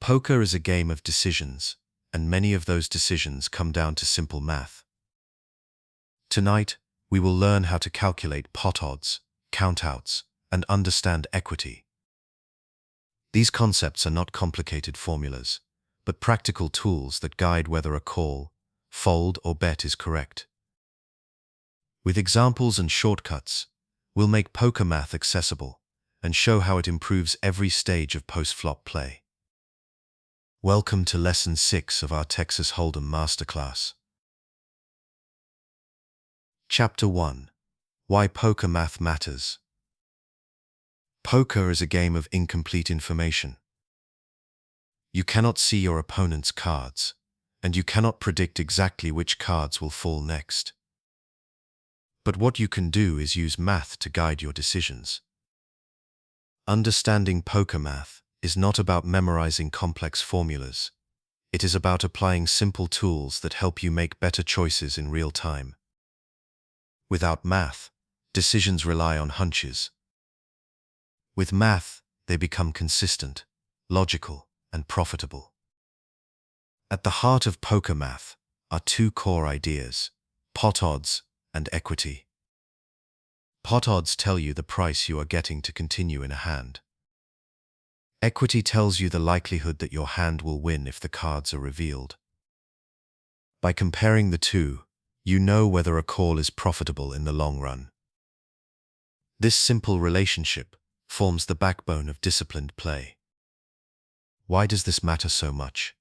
Poker is a game of decisions, and many of those decisions come down to simple math. Tonight, we will learn how to calculate pot odds, countouts, and understand equity. These concepts are not complicated formulas, but practical tools that guide whether a call, fold, or bet is correct. With examples and shortcuts, we'll make poker math accessible and show how it improves every stage of post-flop play. Welcome to Lesson 6 of our Texas Hold'em Masterclass. Chapter 1. Why Poker Math Matters. Poker is a game of incomplete information. You cannot see your opponent's cards, and you cannot predict exactly which cards will fall next. But what you can do is use math to guide your decisions. Understanding poker math is not about memorizing complex formulas. It is about applying simple tools that help you make better choices in real time. Without math, decisions rely on hunches. With math, they become consistent, logical, and profitable. At the heart of poker math are two core ideas: pot odds and equity. Pot odds tell you the price you are getting to continue in a hand. Equity tells you the likelihood that your hand will win if the cards are revealed. By comparing the two, you know whether a call is profitable in the long run. This simple relationship forms the backbone of disciplined play. Why does this matter so much?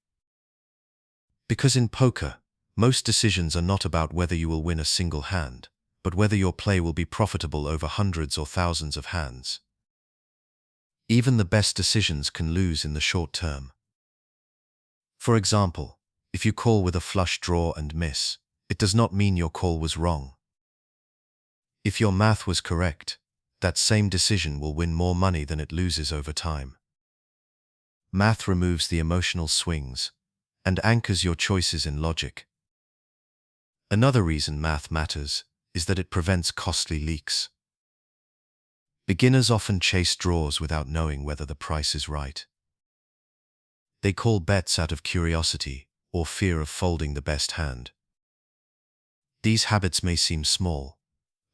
Because in poker, most decisions are not about whether you will win a single hand, but whether your play will be profitable over hundreds or thousands of hands. Even the best decisions can lose in the short term. For example, if you call with a flush draw and miss, it does not mean your call was wrong. If your math was correct, that same decision will win more money than it loses over time. Math removes the emotional swings and anchors your choices in logic. Another reason math matters is that it prevents costly leaks. Beginners often chase draws without knowing whether the price is right. They call bets out of curiosity or fear of folding the best hand. These habits may seem small,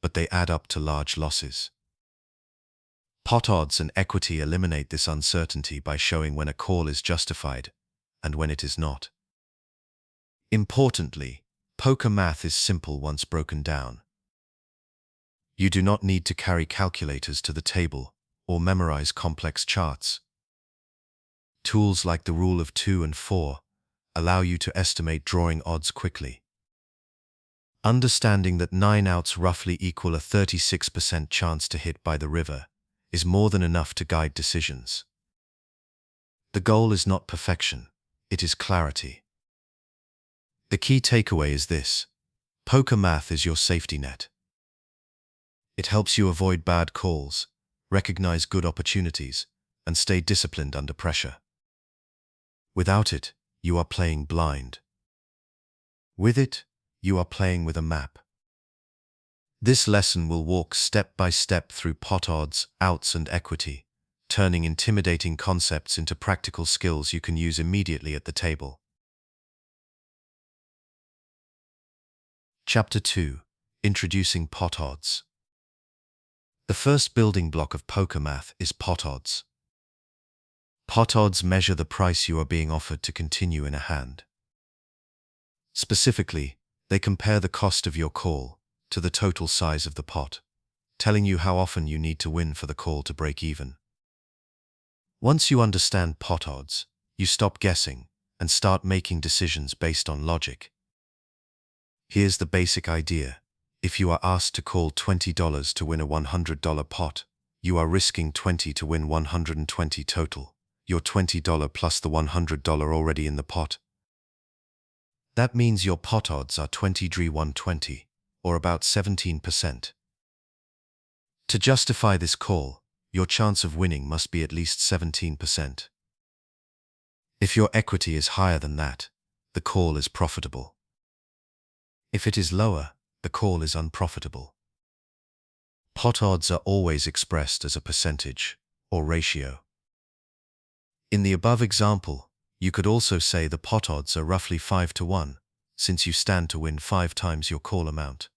but they add up to large losses. Pot odds and equity eliminate this uncertainty by showing when a call is justified and when it is not. Importantly, poker math is simple once broken down. You do not need to carry calculators to the table or memorize complex charts. Tools like the rule of 2 and 4 allow you to estimate drawing odds quickly. Understanding that 9 outs roughly equal a 36% chance to hit by the river is more than enough to guide decisions. The goal is not perfection, it is clarity. The key takeaway is this: poker math is your safety net. It helps you avoid bad calls, recognize good opportunities, and stay disciplined under pressure. Without it, you are playing blind. With it, you are playing with a map. This lesson will walk step by step through pot odds, outs, and equity, turning intimidating concepts into practical skills you can use immediately at the table. Chapter 2. Introducing pot odds. The first building block of poker math is pot odds. Pot odds measure the price you are being offered to continue in a hand. Specifically, they compare the cost of your call to the total size of the pot, telling you how often you need to win for the call to break even. Once you understand pot odds, you stop guessing and start making decisions based on logic. Here's the basic idea. If you are asked to call $20 to win a $100 pot, you are risking $20 to win $120 total, your $20 plus the $100 already in the pot. That means your pot odds are 20-120, or about 17%. To justify this call, your chance of winning must be at least 17%. If your equity is higher than that, the call is profitable. If it is lower, the call is unprofitable. Pot odds are always expressed as a percentage, or ratio. In the above example, You could also say the pot odds are roughly 5 to 1, since you stand to win 5 times your call amount.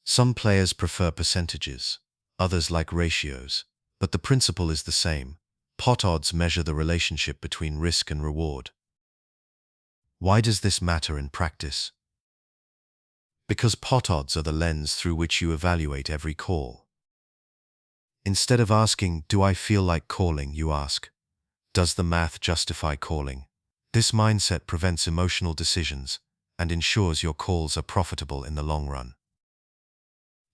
Some players prefer percentages, others like ratios, but the principle is the same. Pot odds measure the relationship between risk and reward. Why does this matter in practice? Because pot odds are the lens through which you evaluate every call. Instead of asking, "Do I feel like calling?" you ask, "Does the math justify calling?" This mindset prevents emotional decisions and ensures your calls are profitable in the long run.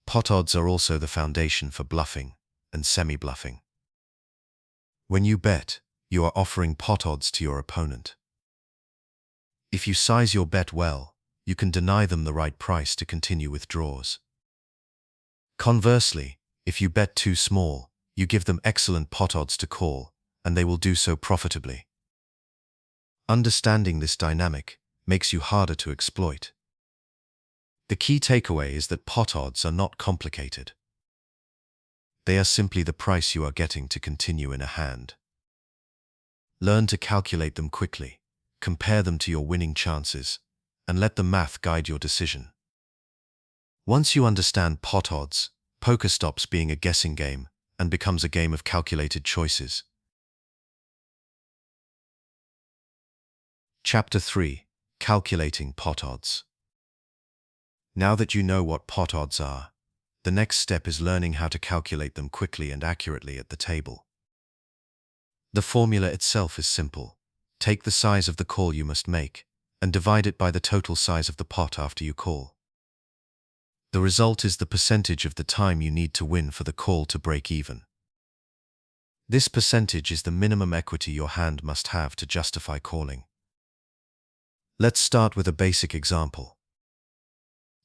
Pot odds are also the foundation for bluffing and semi-bluffing. When you bet, you are offering pot odds to your opponent. If you size your bet well, you can deny them the right price to continue with draws. Conversely, if you bet too small, you give them excellent pot odds to call, and they will do so profitably. Understanding this dynamic makes you harder to exploit. The key takeaway is that pot odds are not complicated. They are simply the price you are getting to continue in a hand. Learn to calculate them quickly, compare them to your winning chances, and let the math guide your decision. Once you understand pot odds, poker stops being a guessing game and becomes a game of calculated choices. Chapter 3: Calculating pot odds. Now that you know what pot odds are, the next step is learning how to calculate them quickly and accurately at the table. The formula itself is simple. Take the size of the call you must make and divide it by the total size of the pot after you call. The result is the percentage of the time you need to win for the call to break even. This percentage is the minimum equity your hand must have to justify calling. Let's start with a basic example.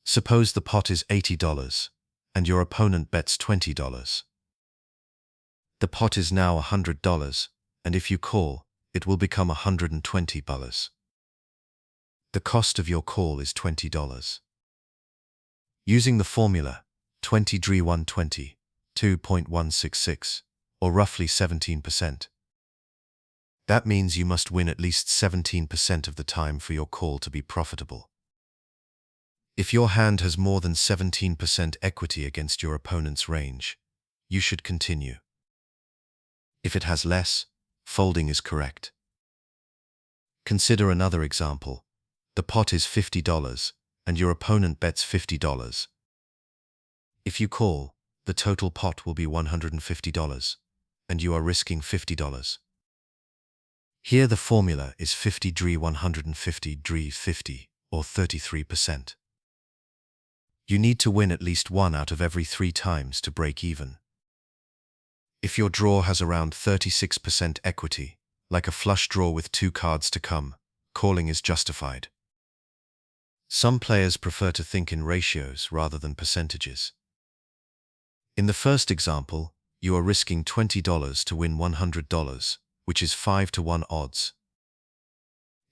Suppose the pot is $80 and your opponent bets $20. The pot is now $100, and if you call, it will become $120. The cost of your call is $20. Using the formula 20-120, 2.166, or roughly 17%. That means you must win at least 17% of the time for your call to be profitable. If your hand has more than 17% equity against your opponent's range, you should continue. If it has less, folding is correct. Consider another example. The pot is $50 and your opponent bets $50. If you call, the total pot will be $150 and you are risking $50. Here the formula is 50-150-50, or 33%. You need to win at least 1 out of every 3 times to break even. If your draw has around 36% equity, like a flush draw with 2 cards to come, calling is justified. Some players prefer to think in ratios rather than percentages. In the first example, you are risking $20 to win $100, which is 5 to 1 odds.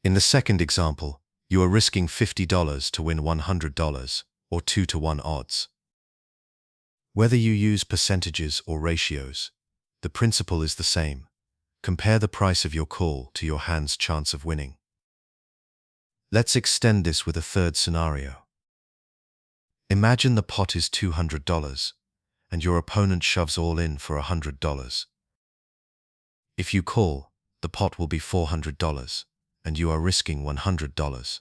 In the second example, you are risking $50 to win $100, or 2 to 1 odds. Whether you use percentages or ratios, the principle is the same. Compare the price of your call to your hand's chance of winning. Let's extend this with a third scenario. Imagine the pot is $200 and your opponent shoves all in for $100. If you call, the pot will be $400 and you are risking $100.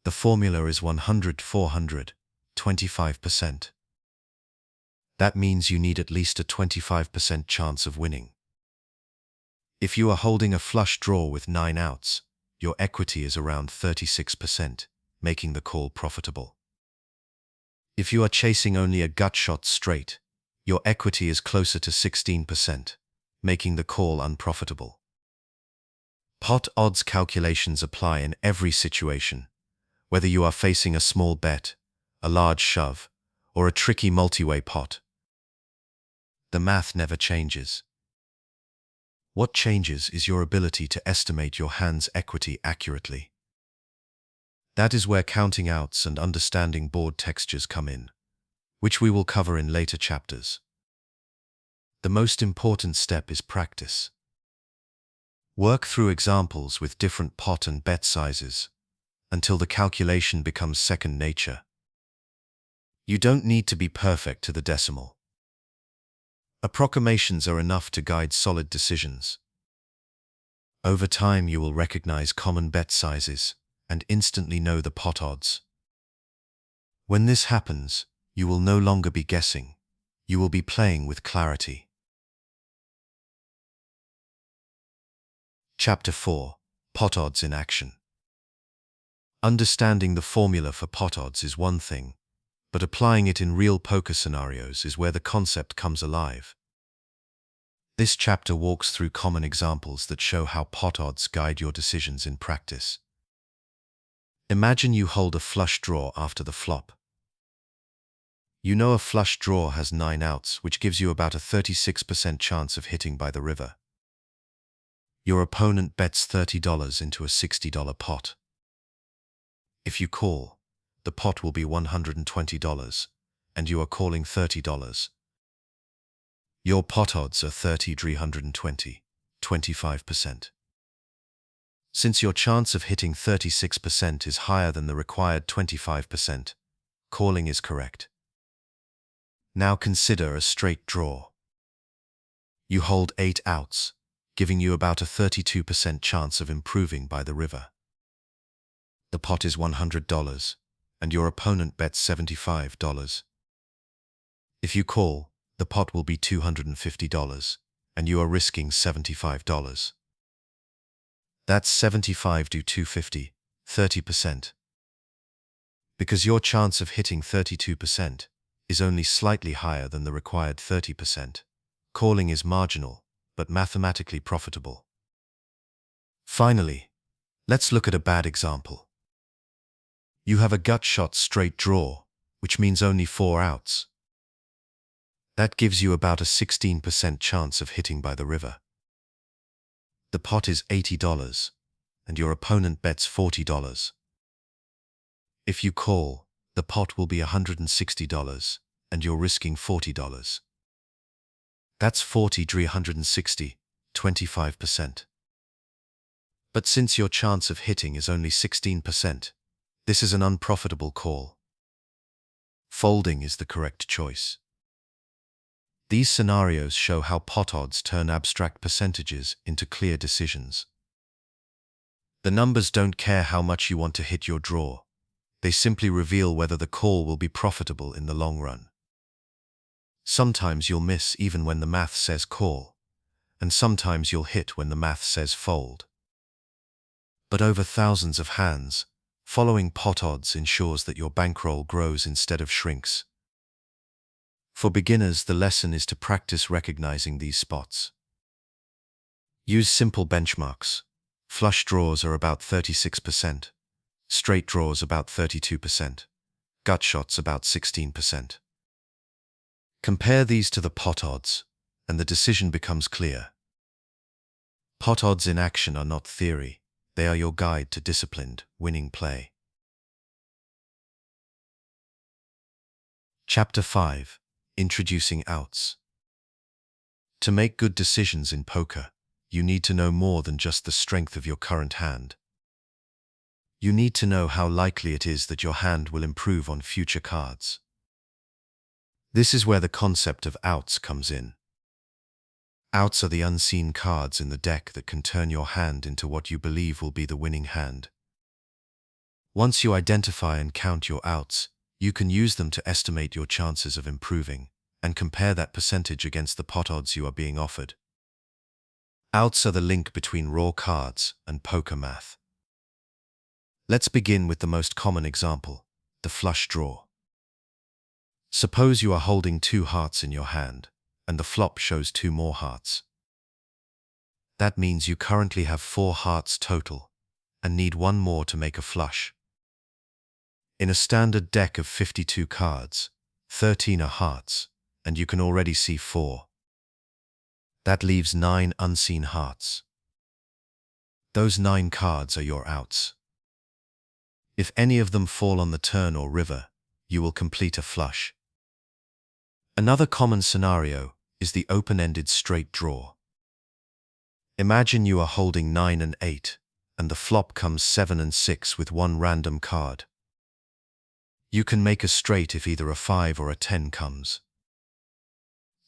The formula is 100-400, 25%. That means you need at least a 25% chance of winning. If you are holding a flush draw with 9 outs, your equity is around 36%, making the call profitable. If you are chasing only a gut shot straight, your equity is closer to 16%, making the call unprofitable. Pot odds calculations apply in every situation, whether you are facing a small bet, a large shove, or a tricky multi-way pot. The math never changes. What changes is your ability to estimate your hand's equity accurately. That is where counting outs and understanding board textures come in, which we will cover in later chapters. The most important step is practice. Work through examples with different pot and bet sizes until the calculation becomes second nature. You don't need to be perfect to the decimal. Approximations are enough to guide solid decisions. Over time, you will recognize common bet sizes and instantly know the pot odds. When this happens, you will no longer be guessing. You will be playing with clarity. Chapter 4: Pot Odds in Action. Understanding the formula for pot odds is one thing, but applying it in real poker scenarios is where the concept comes alive. This chapter walks through common examples that show how pot odds guide your decisions in practice. Imagine you hold a flush draw after the flop. You know a flush draw has 9 outs, which gives you about a 36% chance of hitting by the river. Your opponent bets $30 into a $60 pot. If you call, the pot will be $120, and you are calling $30. Your pot odds are 320, 25%. Since your chance of hitting 36% is higher than the required 25%, calling is correct. Now consider a straight draw. You hold 8 outs, giving you about a 32% chance of improving by the river. The pot is $100, and your opponent bets $75. If you call, the pot will be $250, and you are risking $75. That's 75 to 250, 30%. Because your chance of hitting 32% is only slightly higher than the required 30%, calling is marginal, but mathematically profitable. Finally, let's look at a bad example. You have a gut shot straight draw, which means only 4 outs. That gives you about a 16% chance of hitting by the river. The pot is $80, and your opponent bets $40. If you call, the pot will be $160, and you're risking $40. That's 40 to 160, 25%. But since your chance of hitting is only 16%, this is an unprofitable call. Folding is the correct choice. These scenarios show how pot odds turn abstract percentages into clear decisions. The numbers don't care how much you want to hit your draw. They simply reveal whether the call will be profitable in the long run. Sometimes you'll miss even when the math says call, and sometimes you'll hit when the math says fold. But over thousands of hands, following pot odds ensures that your bankroll grows instead of shrinks. For beginners, the lesson is to practice recognizing these spots. Use simple benchmarks. Flush draws are about 36%, straight draws about 32%, gut shots about 16%. Compare these to the pot odds, and the decision becomes clear. Pot odds in action are not theory, they are your guide to disciplined, winning play. Chapter 5: Introducing outs. To make good decisions in poker, you need to know more than just the strength of your current hand. You need to know how likely it is that your hand will improve on future cards. This is where the concept of outs comes in. Outs are the unseen cards in the deck that can turn your hand into what you believe will be the winning hand. Once you identify and count your outs, you can use them to estimate your chances of improving and compare that percentage against the pot odds you are being offered. Outs are the link between raw cards and poker math. Let's begin with the most common example, the flush draw. Suppose you are holding 2 hearts in your hand, and the flop shows 2 more hearts. That means you currently have 4 hearts total, and need 1 more to make a flush. In a standard deck of 52 cards, 13 are hearts, and you can already see 4. That leaves 9 unseen hearts. Those 9 cards are your outs. If any of them fall on the turn or river, you will complete a flush. Another common scenario is the open-ended straight draw. Imagine you are holding 9 and 8, and the flop comes 7 and 6 with one random card. You can make a straight if either a 5 or a 10 comes.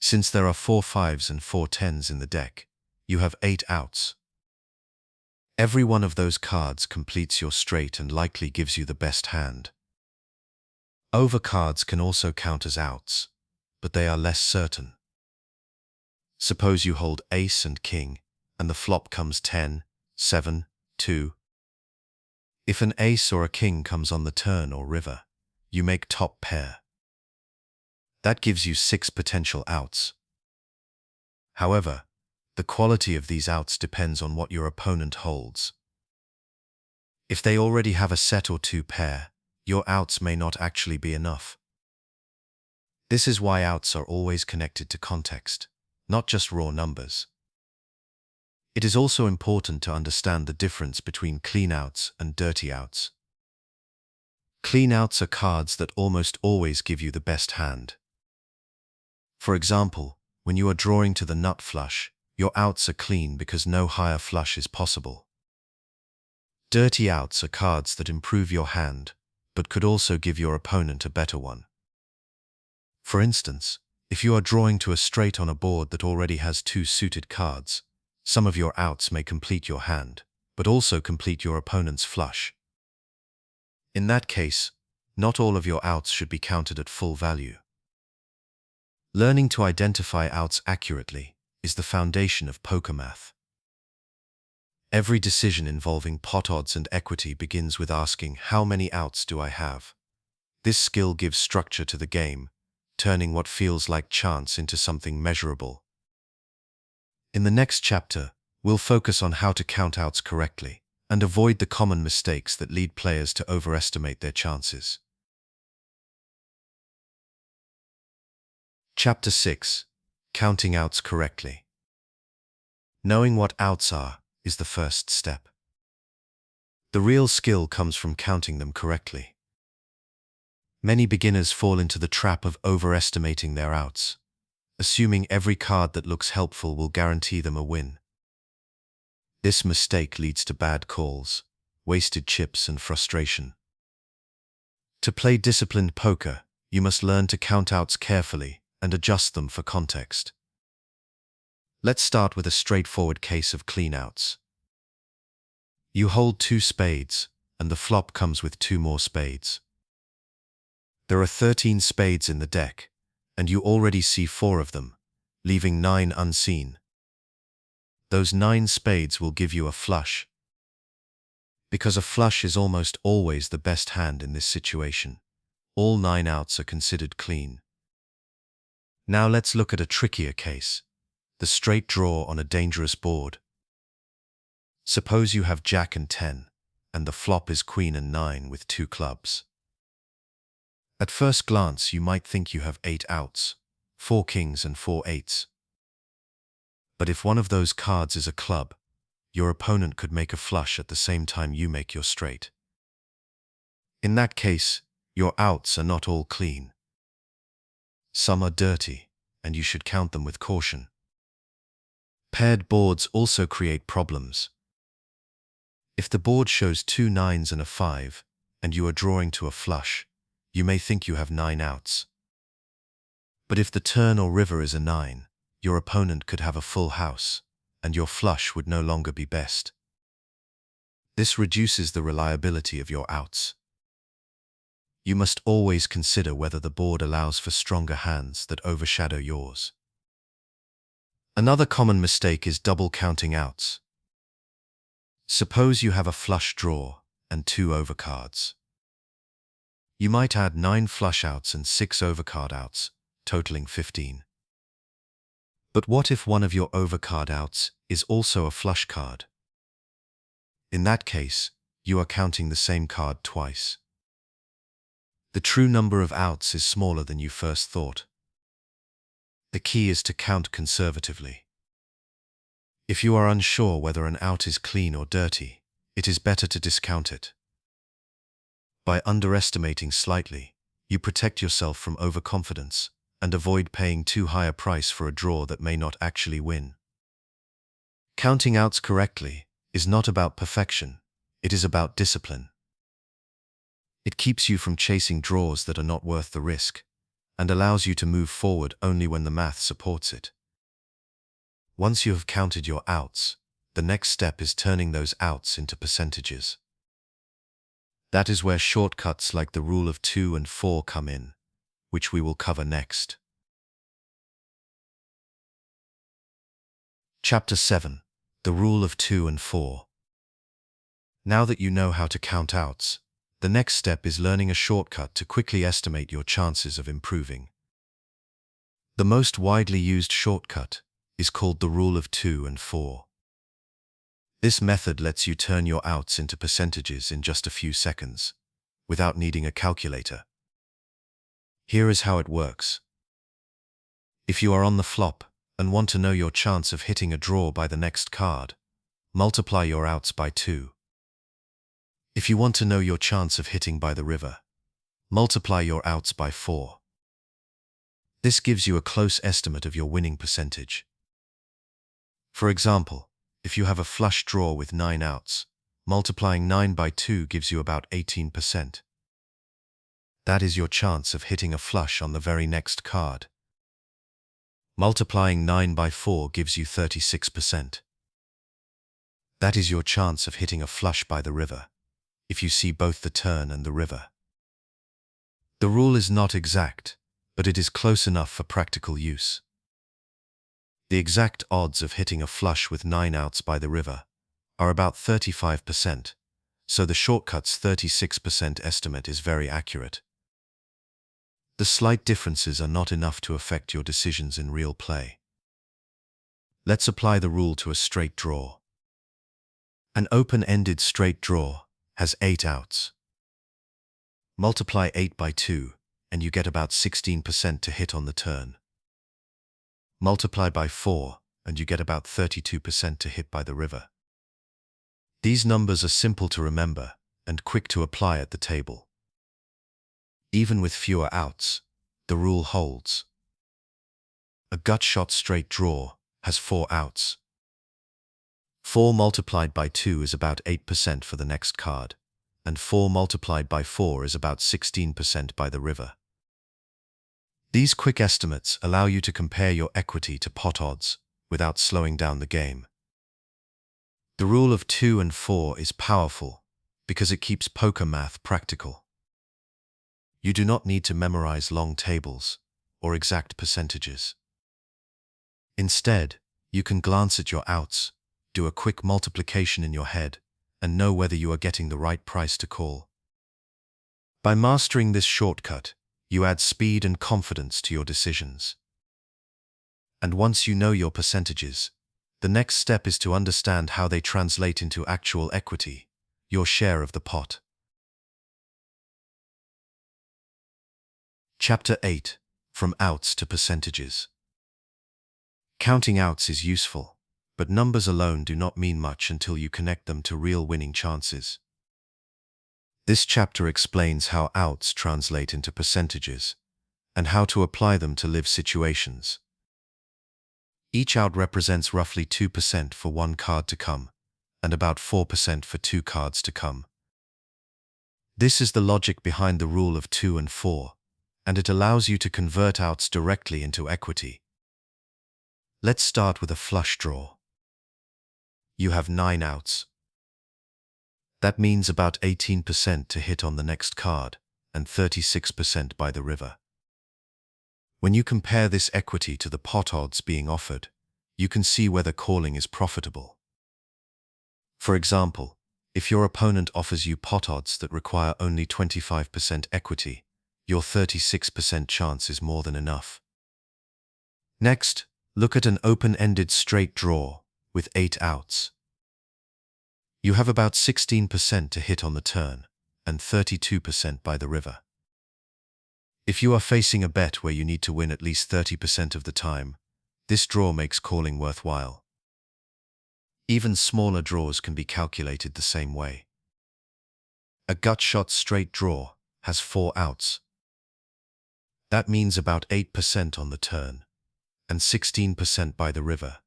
Since there are 4 5s and 4 10s in the deck, you have 8 outs. Every one of those cards completes your straight and likely gives you the best hand. Overcards can also count as outs, but they are less certain. Suppose you hold ace and king, and the flop comes 10, 7, 2. If an ace or a king comes on the turn or river, you make top pair. That gives you 6 potential outs. However, the quality of these outs depends on what your opponent holds. If they already have a set or 2 pair, your outs may not actually be enough. This is why outs are always connected to context, not just raw numbers. It is also important to understand the difference between clean outs and dirty outs. Clean outs are cards that almost always give you the best hand. For example, when you are drawing to the nut flush, your outs are clean because no higher flush is possible. Dirty outs are cards that improve your hand, but could also give your opponent a better one. For instance, if you are drawing to a straight on a board that already has 2 suited cards, some of your outs may complete your hand, but also complete your opponent's flush. In that case, not all of your outs should be counted at full value. Learning to identify outs accurately is the foundation of poker math. Every decision involving pot odds and equity begins with asking, how many outs do I have? This skill gives structure to the game, turning what feels like chance into something measurable. In the next chapter, we'll focus on how to count outs correctly and avoid the common mistakes that lead players to overestimate their chances. Chapter 6. Counting outs correctly. Knowing what outs are is the first step. The real skill comes from counting them correctly. Many beginners fall into the trap of overestimating their outs, assuming every card that looks helpful will guarantee them a win. This mistake leads to bad calls, wasted chips, and frustration. To play disciplined poker, you must learn to count outs carefully and adjust them for context. Let's start with a straightforward case of clean outs. You hold 2 spades, and the flop comes with 2 more spades. There are 13 spades in the deck, and you already see 4 of them, leaving 9 unseen. Those 9 spades will give you a flush. Because a flush is almost always the best hand in this situation, all 9 outs are considered clean. Now let's look at a trickier case, the straight draw on a dangerous board. Suppose you have Jack and 10, and the flop is Queen and 9 with 2 clubs. At first glance, you might think you have 8 outs, 4 kings and 4 eights. But if one of those cards is a club, your opponent could make a flush at the same time you make your straight. In that case, your outs are not all clean. Some are dirty, and you should count them with caution. Paired boards also create problems. If the board shows 2 9s and a 5, and you are drawing to a flush, you may think you have 9 outs. But if the turn or river is a 9, your opponent could have a full house, and your flush would no longer be best. This reduces the reliability of your outs. You must always consider whether the board allows for stronger hands that overshadow yours. Another common mistake is double counting outs. Suppose you have a flush draw and 2 overcards. You might add 9 flush outs and 6 overcard outs, totaling 15. But what if one of your overcard outs is also a flush card? In that case, you are counting the same card twice. The true number of outs is smaller than you first thought. The key is to count conservatively. If you are unsure whether an out is clean or dirty, it is better to discount it. By underestimating slightly, you protect yourself from overconfidence and avoid paying too high a price for a draw that may not actually win. Counting outs correctly is not about perfection, it is about discipline. It keeps you from chasing draws that are not worth the risk, and allows you to move forward only when the math supports it. Once you have counted your outs, the next step is turning those outs into percentages. That is where shortcuts like the rule of 2 and 4 come in, which we will cover next. Chapter 7. The Rule of 2 and 4. Now that you know how to count outs, the next step is learning a shortcut to quickly estimate your chances of improving. The most widely used shortcut is called the Rule of 2 and 4. This method lets you turn your outs into percentages in just a few seconds, without needing a calculator. Here is how it works. If you are on the flop and want to know your chance of hitting a draw by the next card, multiply your outs by 2. If you want to know your chance of hitting by the river, multiply your outs by 4. This gives you a close estimate of your winning percentage. For example, if you have a flush draw with 9 outs, multiplying 9 by 2 gives you about 18%. That is your chance of hitting a flush on the very next card. Multiplying 9 by 4 gives you 36%. That is your chance of hitting a flush by the river, if you see both the turn and the river. The rule is not exact, but it is close enough for practical use. The exact odds of hitting a flush with 9 outs by the river are about 35%, so the shortcut's 36% estimate is very accurate. The slight differences are not enough to affect your decisions in real play. Let's apply the rule to a straight draw. An open-ended straight draw has 8 outs. Multiply 8 by 2, and you get about 16% to hit on the turn. Multiply by 4, and you get about 32% to hit by the river. These numbers are simple to remember and quick to apply at the table. Even with fewer outs, the rule holds. A gut-shot straight draw has 4 outs. 4 multiplied by 2 is about 8% for the next card, and 4 multiplied by 4 is about 16% by the river. These quick estimates allow you to compare your equity to pot odds without slowing down the game. The rule of 2 and 4 is powerful because it keeps poker math practical. You do not need to memorize long tables or exact percentages. Instead, you can glance at your outs, do a quick multiplication in your head, and know whether you are getting the right price to call. By mastering this shortcut, you add speed and confidence to your decisions. And once you know your percentages, the next step is to understand how they translate into actual equity, your share of the pot. Chapter 8. From outs to percentages. Counting outs is useful, but numbers alone do not mean much until you connect them to real winning chances. This chapter explains how outs translate into percentages and how to apply them to live situations. Each out represents roughly 2% for one card to come and about 4% for 2 cards to come. This is the logic behind the rule of 2 and 4, and it allows you to convert outs directly into equity. Let's start with a flush draw. You have 9 outs. That means about 18% to hit on the next card and 36% by the river. When you compare this equity to the pot odds being offered, you can see whether calling is profitable. For example, if your opponent offers you pot odds that require only 25% equity, your 36% chance is more than enough. Next, look at an open-ended straight draw with 8 outs. You have about 16% to hit on the turn and 32% by the river. If you are facing a bet where you need to win at least 30% of the time, this draw makes calling worthwhile. Even smaller draws can be calculated the same way. A gut-shot straight draw has 4 outs. That means about 8% on the turn and 16% by the river.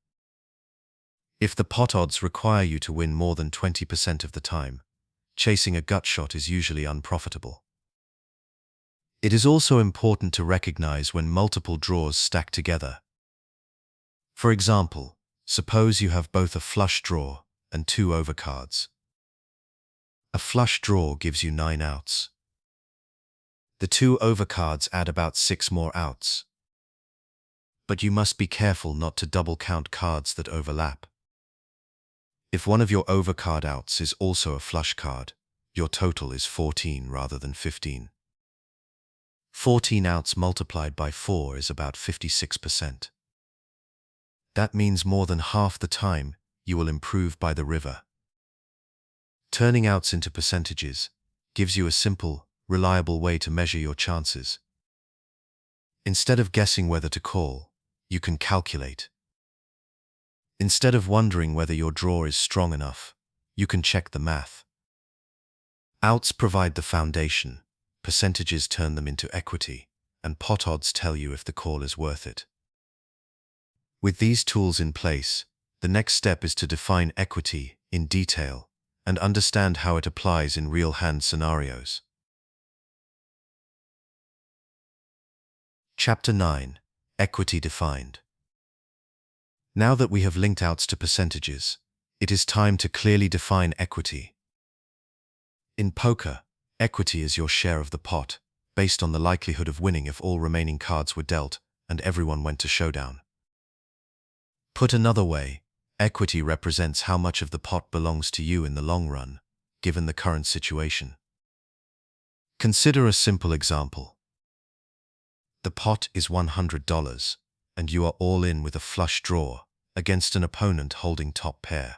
If the pot odds require you to win more than 20% of the time, chasing a gut shot is usually unprofitable. It is also important to recognize when multiple draws stack together. For example, suppose you have both a flush draw and 2 overcards. A flush draw gives you 9 outs. The 2 overcards add about 6 more outs. But you must be careful not to double count cards that overlap. If one of your overcard outs is also a flush card, your total is 14 rather than 15. 14 outs multiplied by 4 is about 56%. That means more than half the time you will improve by the river. Turning outs into percentages gives you a simple, reliable way to measure your chances. Instead of guessing whether to call, you can calculate. Instead of wondering whether your draw is strong enough, you can check the math. Outs provide the foundation, percentages turn them into equity, and pot odds tell you if the call is worth it. With these tools in place, the next step is to define equity in detail and understand how it applies in real hand scenarios. Chapter 9. Equity Defined. Now that we have linked outs to percentages, it is time to clearly define equity. In poker, equity is your share of the pot, based on the likelihood of winning if all remaining cards were dealt and everyone went to showdown. Put another way, equity represents how much of the pot belongs to you in the long run, given the current situation. Consider a simple example. The pot is $100, and you are all in with a flush draw against an opponent holding top pair.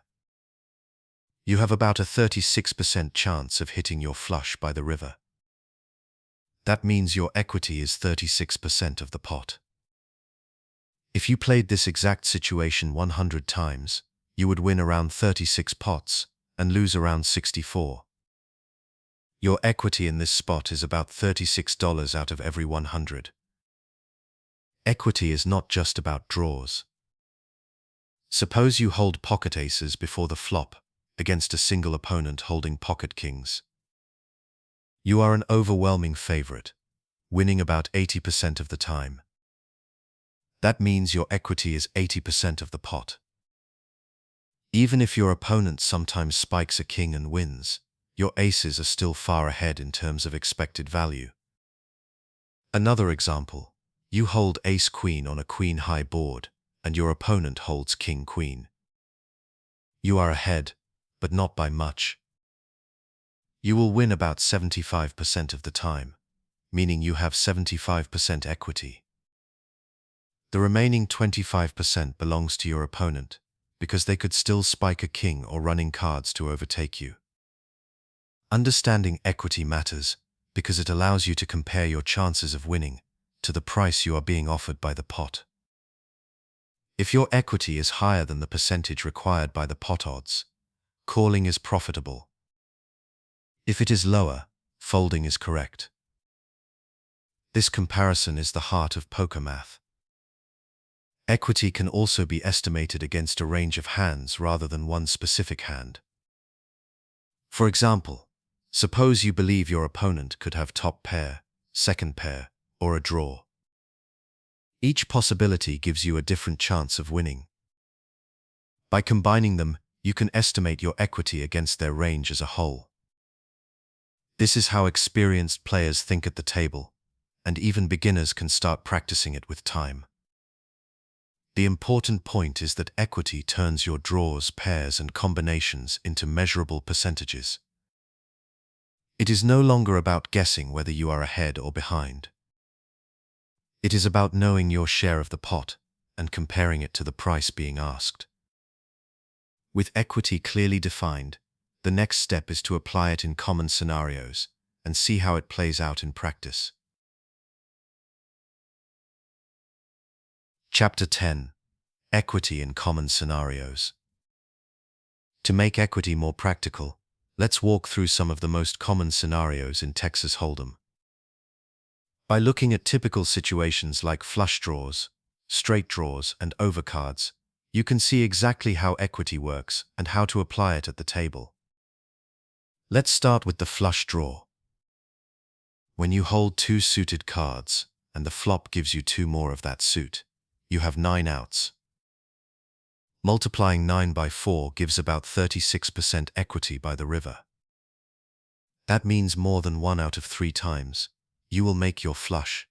You have about a 36% chance of hitting your flush by the river. That means your equity is 36% of the pot. If you played this exact situation 100 times, you would win around 36 pots and lose around 64. Your equity in this spot is about $36 out of every 100. Equity is not just about draws. Suppose you hold pocket aces before the flop against a single opponent holding pocket kings. You are an overwhelming favorite, winning about 80% of the time. That means your equity is 80% of the pot. Even if your opponent sometimes spikes a king and wins, your aces are still far ahead in terms of expected value. Another example. You hold ace-queen on a queen-high board, and your opponent holds king-queen. You are ahead, but not by much. You will win about 75% of the time, meaning you have 75% equity. The remaining 25% belongs to your opponent, because they could still spike a king or running cards to overtake you. Understanding equity matters because it allows you to compare your chances of winning to the price you are being offered by the pot. If your equity is higher than the percentage required by the pot odds, calling is profitable. If it is lower, folding is correct. This comparison is the heart of poker math. Equity can also be estimated against a range of hands rather than one specific hand. For example, suppose you believe your opponent could have top pair, second pair, or a draw. Each possibility gives you a different chance of winning. By combining them, you can estimate your equity against their range as a whole. This is how experienced players think at the table, and even beginners can start practicing it with time. The important point is that equity turns your draws, pairs, and combinations into measurable percentages. It is no longer about guessing whether you are ahead or behind. It is about knowing your share of the pot and comparing it to the price being asked. With equity clearly defined, the next step is to apply it in common scenarios and see how it plays out in practice. Chapter 10. Equity in Common Scenarios. To make equity more practical, let's walk through some of the most common scenarios in Texas Hold'em. By looking at typical situations like flush draws, straight draws, and overcards, You can see exactly how equity works and how to apply it at the table. Let's start with the flush draw. When you hold two suited cards and the flop gives you two more of that suit, you have 9 outs. Multiplying 9 by 4 gives about 36% equity by the river. That means more than 1 out of 3 times, you will make your flush.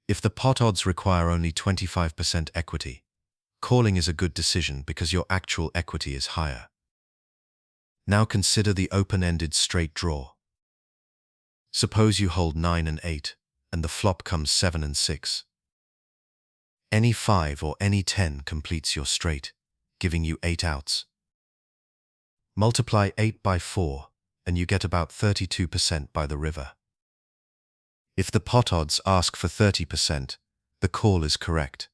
If the pot odds require only 25% equity, calling is a good decision because your actual equity is higher. Now consider the open-ended straight draw. Suppose you hold 9 and 8, and the flop comes 7 and 6. Any 5 or any 10 completes your straight, giving you 8 outs. Multiply 8 by 4, and you get about 32% by the river. If the pot odds ask for 30%, the call is correct.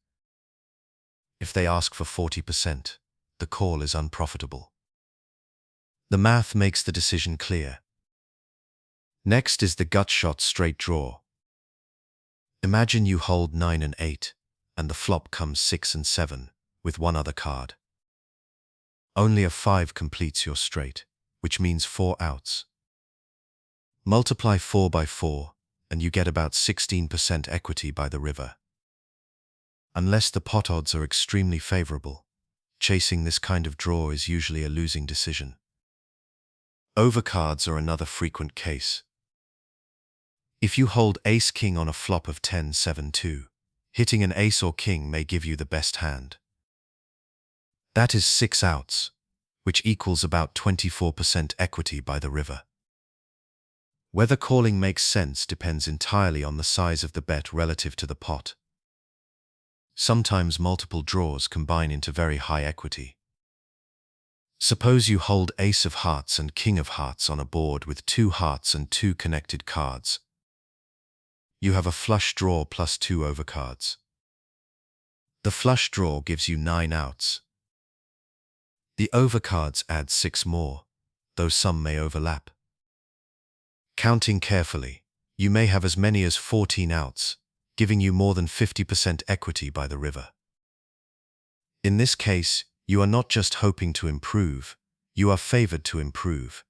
If they ask for 40%, the call is unprofitable. The math makes the decision clear. Next is the gut shot straight draw. Imagine you hold 9 and 8, and the flop comes 6 and 7, with one other card. Only a 5 completes your straight, which means 4 outs. Multiply 4 by 4, and you get about 16% equity by the river. Unless the pot odds are extremely favorable, chasing this kind of draw is usually a losing decision. Overcards are another frequent case. If you hold ace-king on a flop of 10-7-2, hitting an ace or king may give you the best hand. That is 6 outs, which equals about 24% equity by the river. Whether calling makes sense depends entirely on the size of the bet relative to the pot. Sometimes multiple draws combine into very high equity. Suppose you hold ace of hearts and king of hearts on a board with 2 hearts and 2 connected cards. You have a flush draw plus 2 overcards. The flush draw gives you 9 outs. The overcards add 6 more, though some may overlap. Counting carefully, you may have as many as 14 outs, giving you more than 50% equity by the river. In this case, you are not just hoping to improve, you are favored to improve.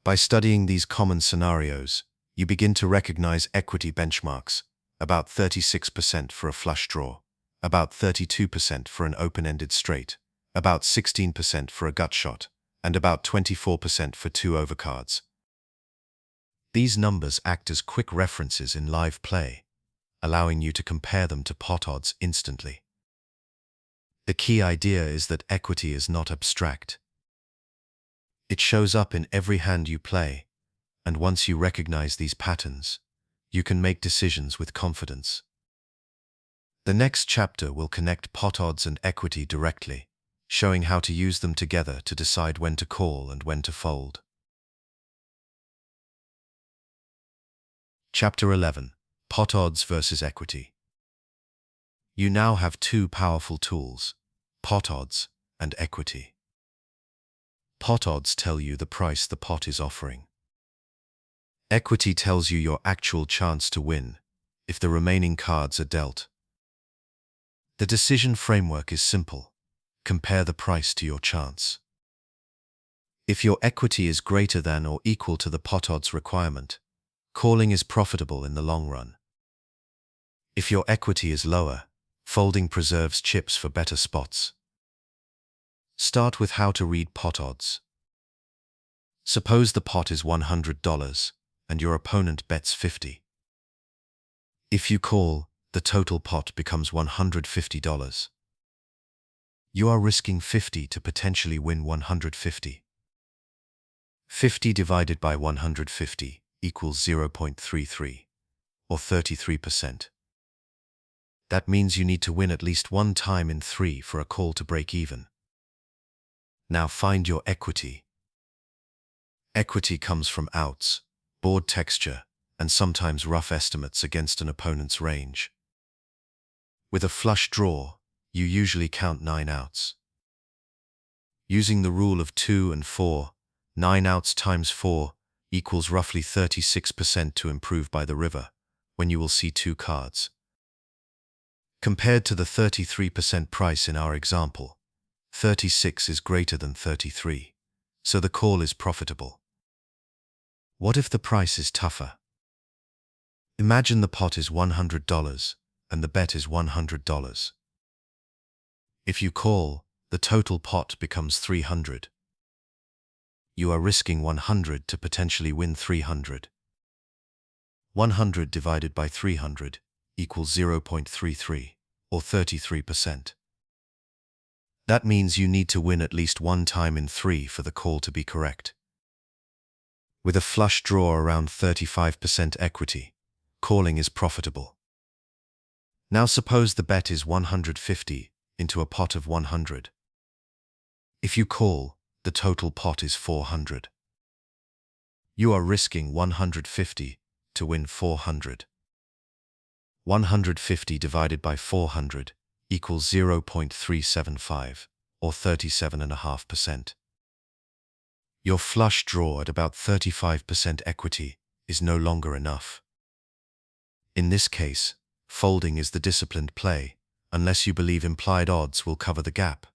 By studying these common scenarios, you begin to recognize equity benchmarks, about 36% for a flush draw, about 32% for an open-ended straight, about 16% for a gut shot, and about 24% for 2 overcards. These numbers act as quick references in live play, allowing you to compare them to pot odds instantly. The key idea is that equity is not abstract. It shows up in every hand you play, and once you recognize these patterns, you can make decisions with confidence. The next chapter will connect pot odds and equity directly, showing how to use them together to decide when to call and when to fold. Chapter 11. Pot odds versus equity. You now have 2 powerful tools, pot odds and equity. Pot odds tell you the price the pot is offering. Equity tells you your actual chance to win, if the remaining cards are dealt. The decision framework is simple. Compare the price to your chance. If your equity is greater than or equal to the pot odds requirement, calling is profitable in the long run. If your equity is lower, folding preserves chips for better spots. Start with how to read pot odds. Suppose the pot is $100 and your opponent bets 50. If you call, the total pot becomes $150. You are risking 50 to potentially win 150. 50 divided by 150 equals 0.33, or 33%. That means you need to win at least 1 time in 3 for a call to break even. Now find your equity. Equity comes from outs, board texture, and sometimes rough estimates against an opponent's range. With a flush draw, you usually count 9 outs. Using the rule of 2 and 4, 9 outs times 4 equals roughly 36% to improve by the river, when you will see 2 cards. Compared to the 33% price in our example, 36 is greater than 33, so the call is profitable. What if the price is tougher? Imagine the pot is $100 and the bet is $100. If you call, the total pot becomes 300. You are risking 100 to potentially win 300. 100 divided by 300 equals 0.33, or 33%. That means you need to win at least one time in 3 for the call to be correct. With a flush draw around 35% equity, calling is profitable. Now suppose the bet is 150 into a pot of 100. If you call, the total pot is 400. You are risking 150 to win 400. 150 divided by 400 equals 0.375, or 37.5%. Your flush draw at about 35% equity is no longer enough. In this case, folding is the disciplined play, unless you believe implied odds will cover the gap.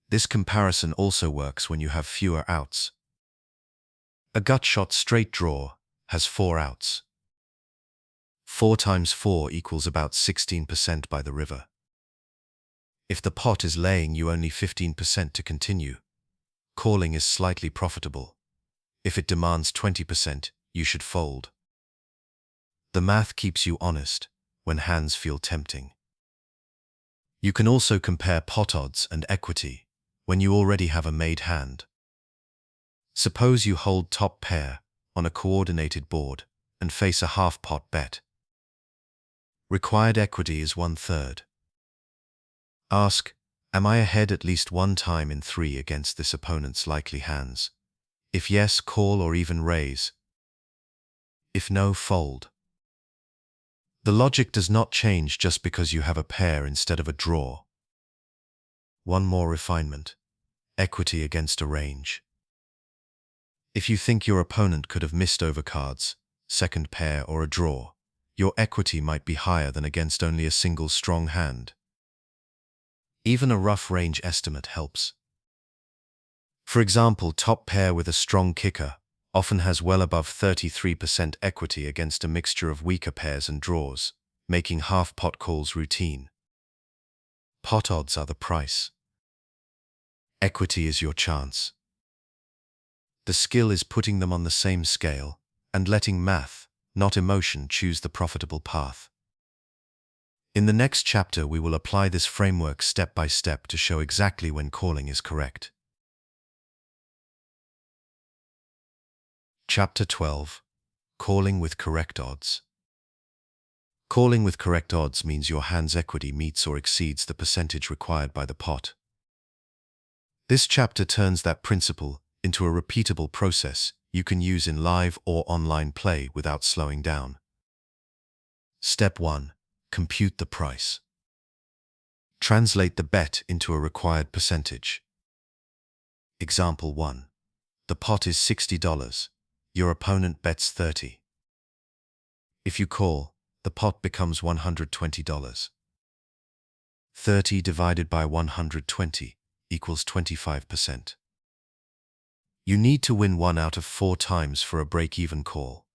This comparison also works when you have fewer outs. A gut shot straight draw has 4 outs. 4 times 4 equals about 16% by the river. If the pot is laying you only 15% to continue, calling is slightly profitable. If it demands 20%, you should fold. The math keeps you honest when hands feel tempting. You can also compare pot odds and equity when you already have a made hand. Suppose you hold top pair on a coordinated board and face a half-pot bet. Required equity is 1/3. Ask, am I ahead at least one time in 3 against this opponent's likely hands? If yes, call or even raise. If no, fold. The logic does not change just because you have a pair instead of a draw. One more refinement: equity against a range. If you think your opponent could have missed overcards, second pair or a draw, your equity might be higher than against only a single strong hand. Even a rough range estimate helps. For example, top pair with a strong kicker often has well above 33% equity against a mixture of weaker pairs and draws, making half-pot calls routine. Pot odds are the price. Equity is your chance. The skill is putting them on the same scale and letting math, not emotion, choose the profitable path. In the next chapter, we will apply this framework step by step to show exactly when calling is correct. Chapter 12. Calling with correct odds. Calling with correct odds means your hand's equity meets or exceeds the percentage required by the pot. This chapter turns that principle into a repeatable process you can use in live or online play without slowing down. Step 1. Compute the price. Translate the bet into a required percentage. Example 1. The pot is $60. Your opponent bets 30. If you call, the pot becomes $120. 30 divided by 120 equals 25%. You need to win 1 out of 4 times for a break-even call.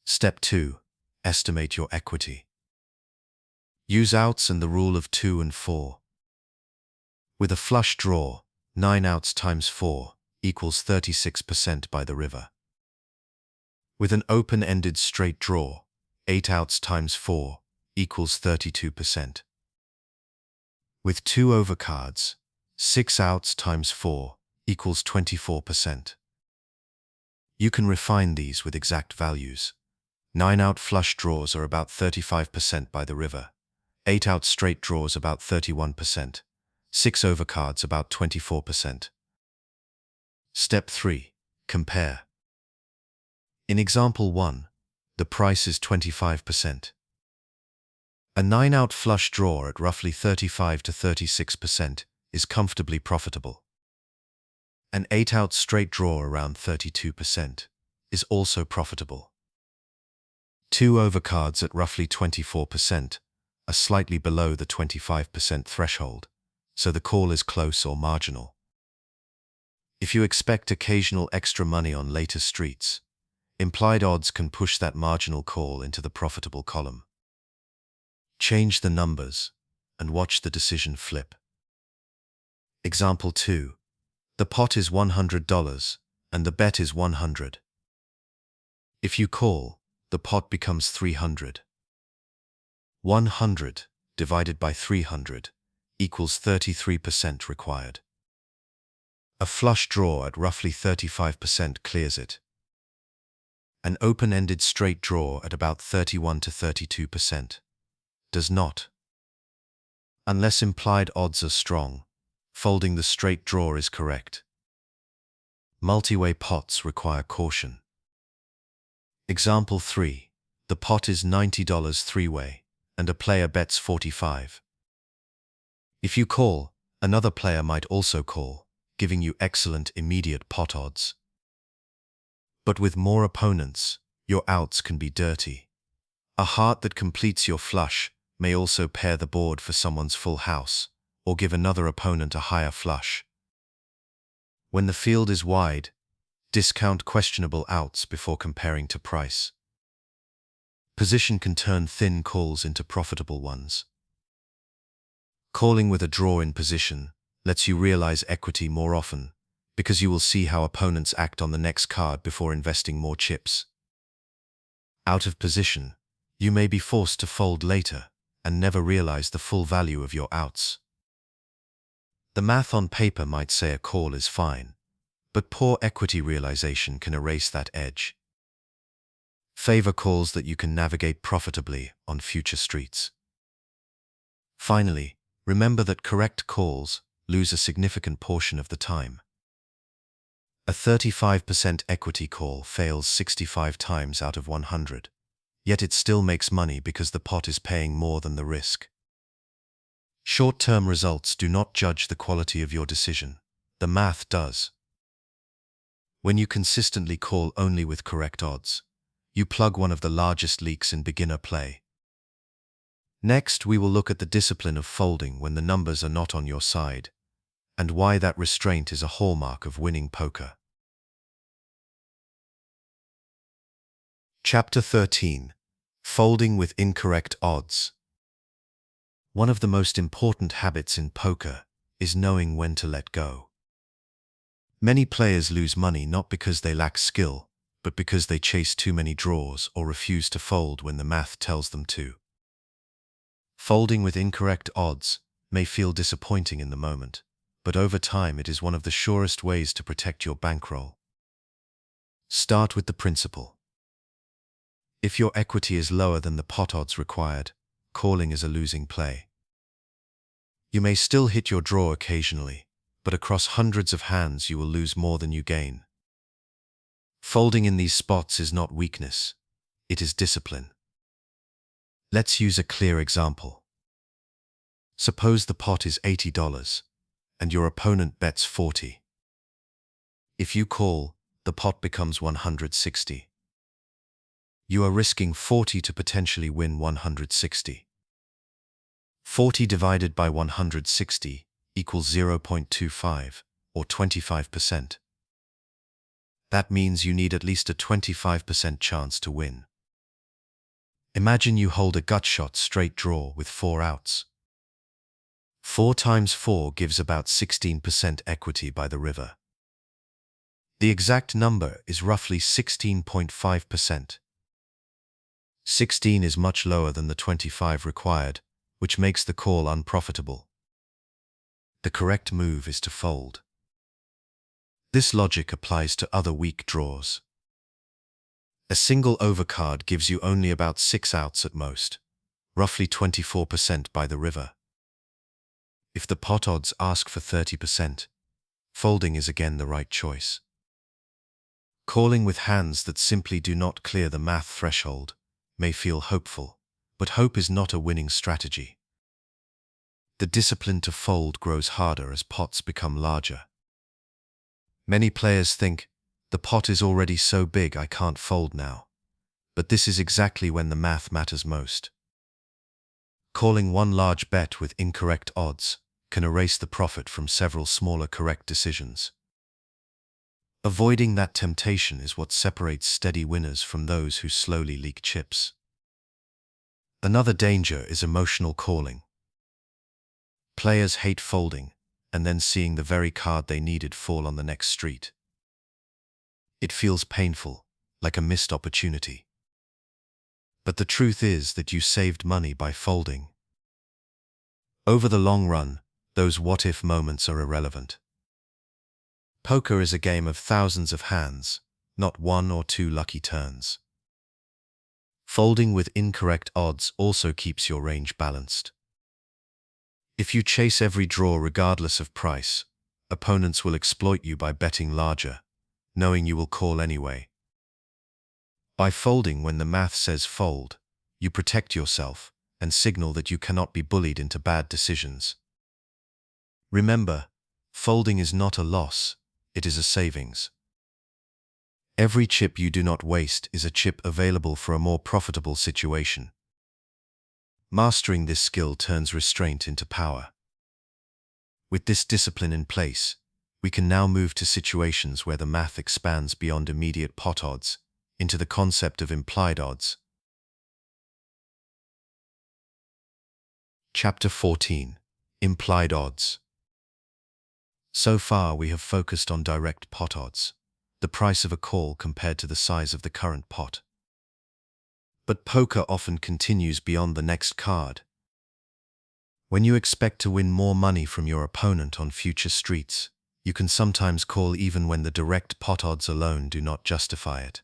Step 2. Estimate your equity. Use outs and the rule of 2 and 4. With a flush draw, 9 outs times 4 equals 36% by the river. With an open-ended straight draw, 8 outs times 4 equals 32%. With 2 overcards, 6 outs times 4 equals 24%. You can refine these with exact values. 9 out flush draws are about 35% by the river. 8 out straight draws about 31%. 6 overcards about 24%. Step 3. Compare. In example 1, the price is 25%. A 9 out flush draw at roughly 35 to 36% is comfortably profitable. An 8 out straight draw around 32% is also profitable. 2 overcards at roughly 24% are slightly below the 25% threshold, so the call is close or marginal. If you expect occasional extra money on later streets, implied odds can push that marginal call into the profitable column. Change the numbers and watch the decision flip. Example 2. The pot is $100 and the bet is 100. If you call, the pot becomes 300. 100 divided by 300 equals 33% required. A flush draw at roughly 35% clears it. An open-ended straight draw at about 31 to 32% does not. Unless implied odds are strong, folding the straight draw is correct. Multiway pots require caution. Example 3. The pot is $90 three-way, and a player bets 45. If you call, another player might also call, giving you excellent immediate pot odds. But with more opponents, your outs can be dirty. A heart that completes your flush may also pair the board for someone's full house, or give another opponent a higher flush. When the field is wide, discount questionable outs before comparing to price. Position can turn thin calls into profitable ones. Calling with a draw in position lets you realize equity more often, because you will see how opponents act on the next card before investing more chips. Out of position, you may be forced to fold later and never realize the full value of your outs. The math on paper might say a call is fine, but poor equity realization can erase that edge. Favor calls that you can navigate profitably on future streets. Finally, remember that correct calls lose a significant portion of the time. A 35% equity call fails 65 times out of 100, yet it still makes money because the pot is paying more than the risk. Short-term results do not judge the quality of your decision. The math does. When you consistently call only with correct odds, you plug one of the largest leaks in beginner play. Next, we will look at the discipline of folding when the numbers are not on your side, and why that restraint is a hallmark of winning poker. Chapter 13. Folding with incorrect odds. One of the most important habits in poker is knowing when to let go. Many players lose money not because they lack skill, but because they chase too many draws or refuse to fold when the math tells them to. Folding with incorrect odds may feel disappointing in the moment, but over time it is one of the surest ways to protect your bankroll. Start with the principle. If your equity is lower than the pot odds required, calling is a losing play. You may still hit your draw occasionally, but across hundreds of hands you will lose more than you gain. Folding in these spots is not weakness, it is discipline. Let's use a clear example. Suppose the pot is $80 and your opponent bets 40. If you call, the pot becomes 160. You are risking 40 to potentially win 160. 40 divided by 160 equals 0.25, or 25%. That means you need at least a 25% chance to win. Imagine you hold a gut shot straight draw with 4 outs. 4 times 4 gives about 16% equity by the river. The exact number is roughly 16.5%. 16 is much lower than the 25 required, which makes the call unprofitable. The correct move is to fold. This logic applies to other weak draws. A single overcard gives you only about 6 outs at most, roughly 24% by the river. If the pot odds ask for 30%, folding is again the right choice. Calling with hands that simply do not clear the math threshold may feel hopeful, but hope is not a winning strategy. The discipline to fold grows harder as pots become larger. Many players think, the pot is already so big I can't fold now. But this is exactly when the math matters most. Calling one large bet with incorrect odds can erase the profit from several smaller correct decisions. Avoiding that temptation is what separates steady winners from those who slowly leak chips. Another danger is emotional calling. Players hate folding and then seeing the very card they needed fall on the next street. It feels painful, like a missed opportunity. But the truth is that you saved money by folding. Over the long run, those what-if moments are irrelevant. Poker is a game of thousands of hands, not one or two lucky turns. Folding with incorrect odds also keeps your range balanced. If you chase every draw regardless of price, opponents will exploit you by betting larger, knowing you will call anyway. By folding when the math says fold, you protect yourself and signal that you cannot be bullied into bad decisions. Remember, folding is not a loss, it is a savings. Every chip you do not waste is a chip available for a more profitable situation. Mastering this skill turns restraint into power. With this discipline in place, we can now move to situations where the math expands beyond immediate pot odds into the concept of implied odds. Chapter 14: Implied Odds. So far we have focused on direct pot odds, the price of a call compared to the size of the current pot. But poker often continues beyond the next card. When you expect to win more money from your opponent on future streets, you can sometimes call even when the direct pot odds alone do not justify it.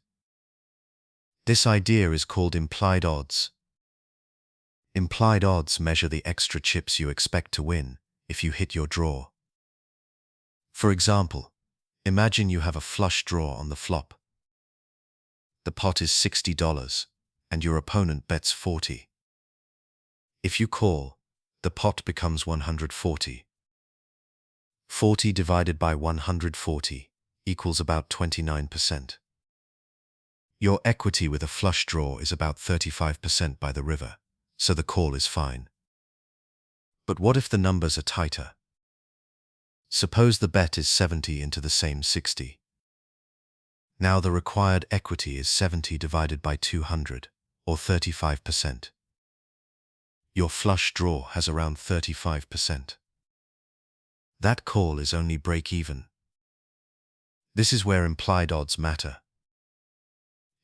This idea is called implied odds. Implied odds measure the extra chips you expect to win if you hit your draw. For example, imagine you have a flush draw on the flop. The pot is $60 and your opponent bets 40. If you call, the pot becomes 140. 40 divided by 140 equals about 29%. Your equity with a flush draw is about 35% by the river, so the call is fine. But what if the numbers are tighter? Suppose the bet is 70 into the same 60. Now the required equity is 70 divided by 200, or 35%. Your flush draw has around 35%. That call is only break-even. This is where implied odds matter.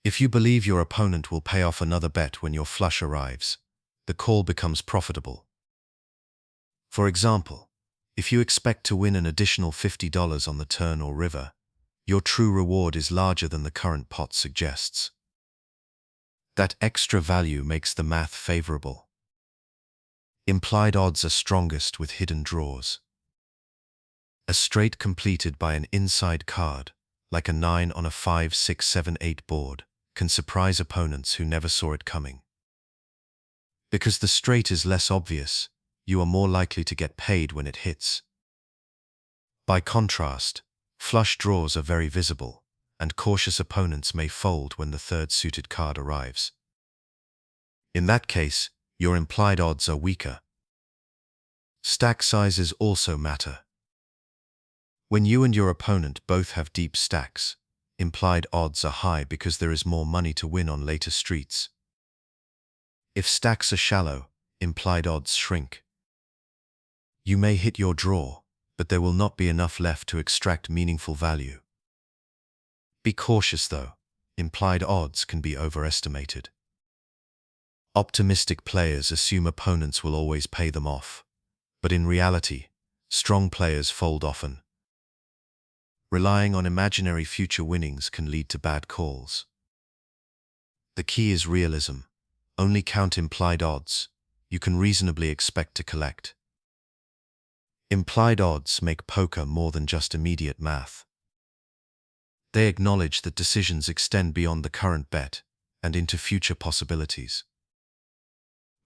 If you believe your opponent will pay off another bet when your flush arrives, the call becomes profitable. For example, if you expect to win an additional $50 on the turn or river, your true reward is larger than the current pot suggests. That extra value makes the math favorable. Implied odds are strongest with hidden draws. A straight completed by an inside card, like a 9 on a 5, 6, 7, 8 board, can surprise opponents who never saw it coming. Because the straight is less obvious, you are more likely to get paid when it hits. By contrast, flush draws are very visible, and cautious opponents may fold when the third suited card arrives. In that case, your implied odds are weaker. Stack sizes also matter. When you and your opponent both have deep stacks, implied odds are high because there is more money to win on later streets. If stacks are shallow, implied odds shrink. You may hit your draw, but there will not be enough left to extract meaningful value. Be cautious though, implied odds can be overestimated. Optimistic players assume opponents will always pay them off, but in reality, strong players fold often. Relying on imaginary future winnings can lead to bad calls. The key is realism. Only count implied odds you can reasonably expect to collect. Implied odds make poker more than just immediate math. They acknowledge that decisions extend beyond the current bet and into future possibilities.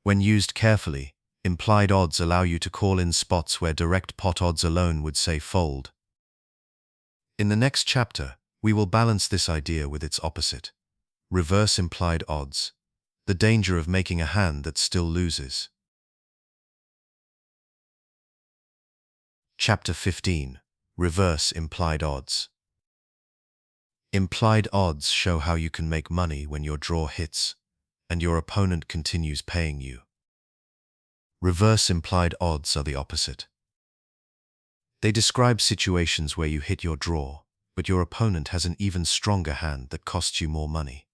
When used carefully, implied odds allow you to call in spots where direct pot odds alone would say fold. In the next chapter, we will balance this idea with its opposite: reverse implied odds, the danger of making a hand that still loses. Chapter 15. Reverse Implied Odds. Implied odds show how you can make money when your draw hits and your opponent continues paying you. Reverse implied odds are the opposite. They describe situations where you hit your draw, but your opponent has an even stronger hand that costs you more money.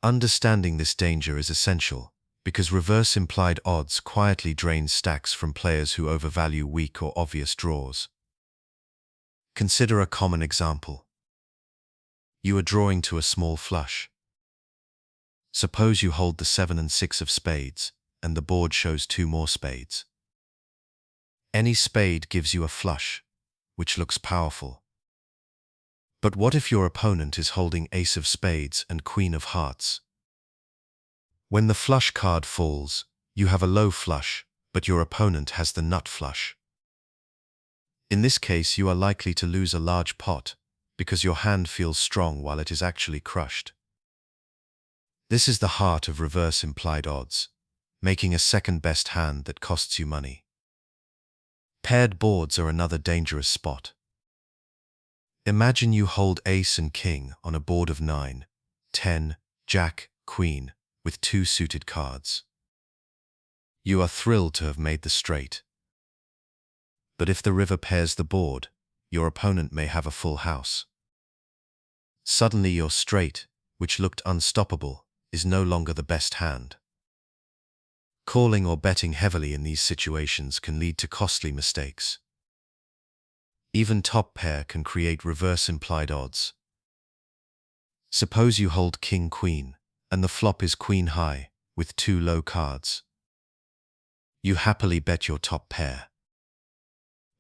Understanding this danger is essential, because reverse implied odds quietly drain stacks from players who overvalue weak or obvious draws. Consider a common example. You are drawing to a small flush. Suppose you hold the 7 and 6 of spades, and the board shows 2 more spades. Any spade gives you a flush, which looks powerful. But what if your opponent is holding ace of spades and queen of hearts? When the flush card falls, you have a low flush, but your opponent has the nut flush. In this case, you are likely to lose a large pot, because your hand feels strong while it is actually crushed. This is the heart of reverse implied odds, making a second-best hand that costs you money. Paired boards are another dangerous spot. Imagine you hold ace and king on a board of 9, 10, jack, queen, with 2 suited cards. You are thrilled to have made the straight. But if the river pairs the board, your opponent may have a full house. Suddenly your straight, which looked unstoppable, is no longer the best hand. Calling or betting heavily in these situations can lead to costly mistakes. Even top pair can create reverse implied odds. Suppose you hold king-queen, and the flop is queen-high, with 2 low cards. You happily bet your top pair.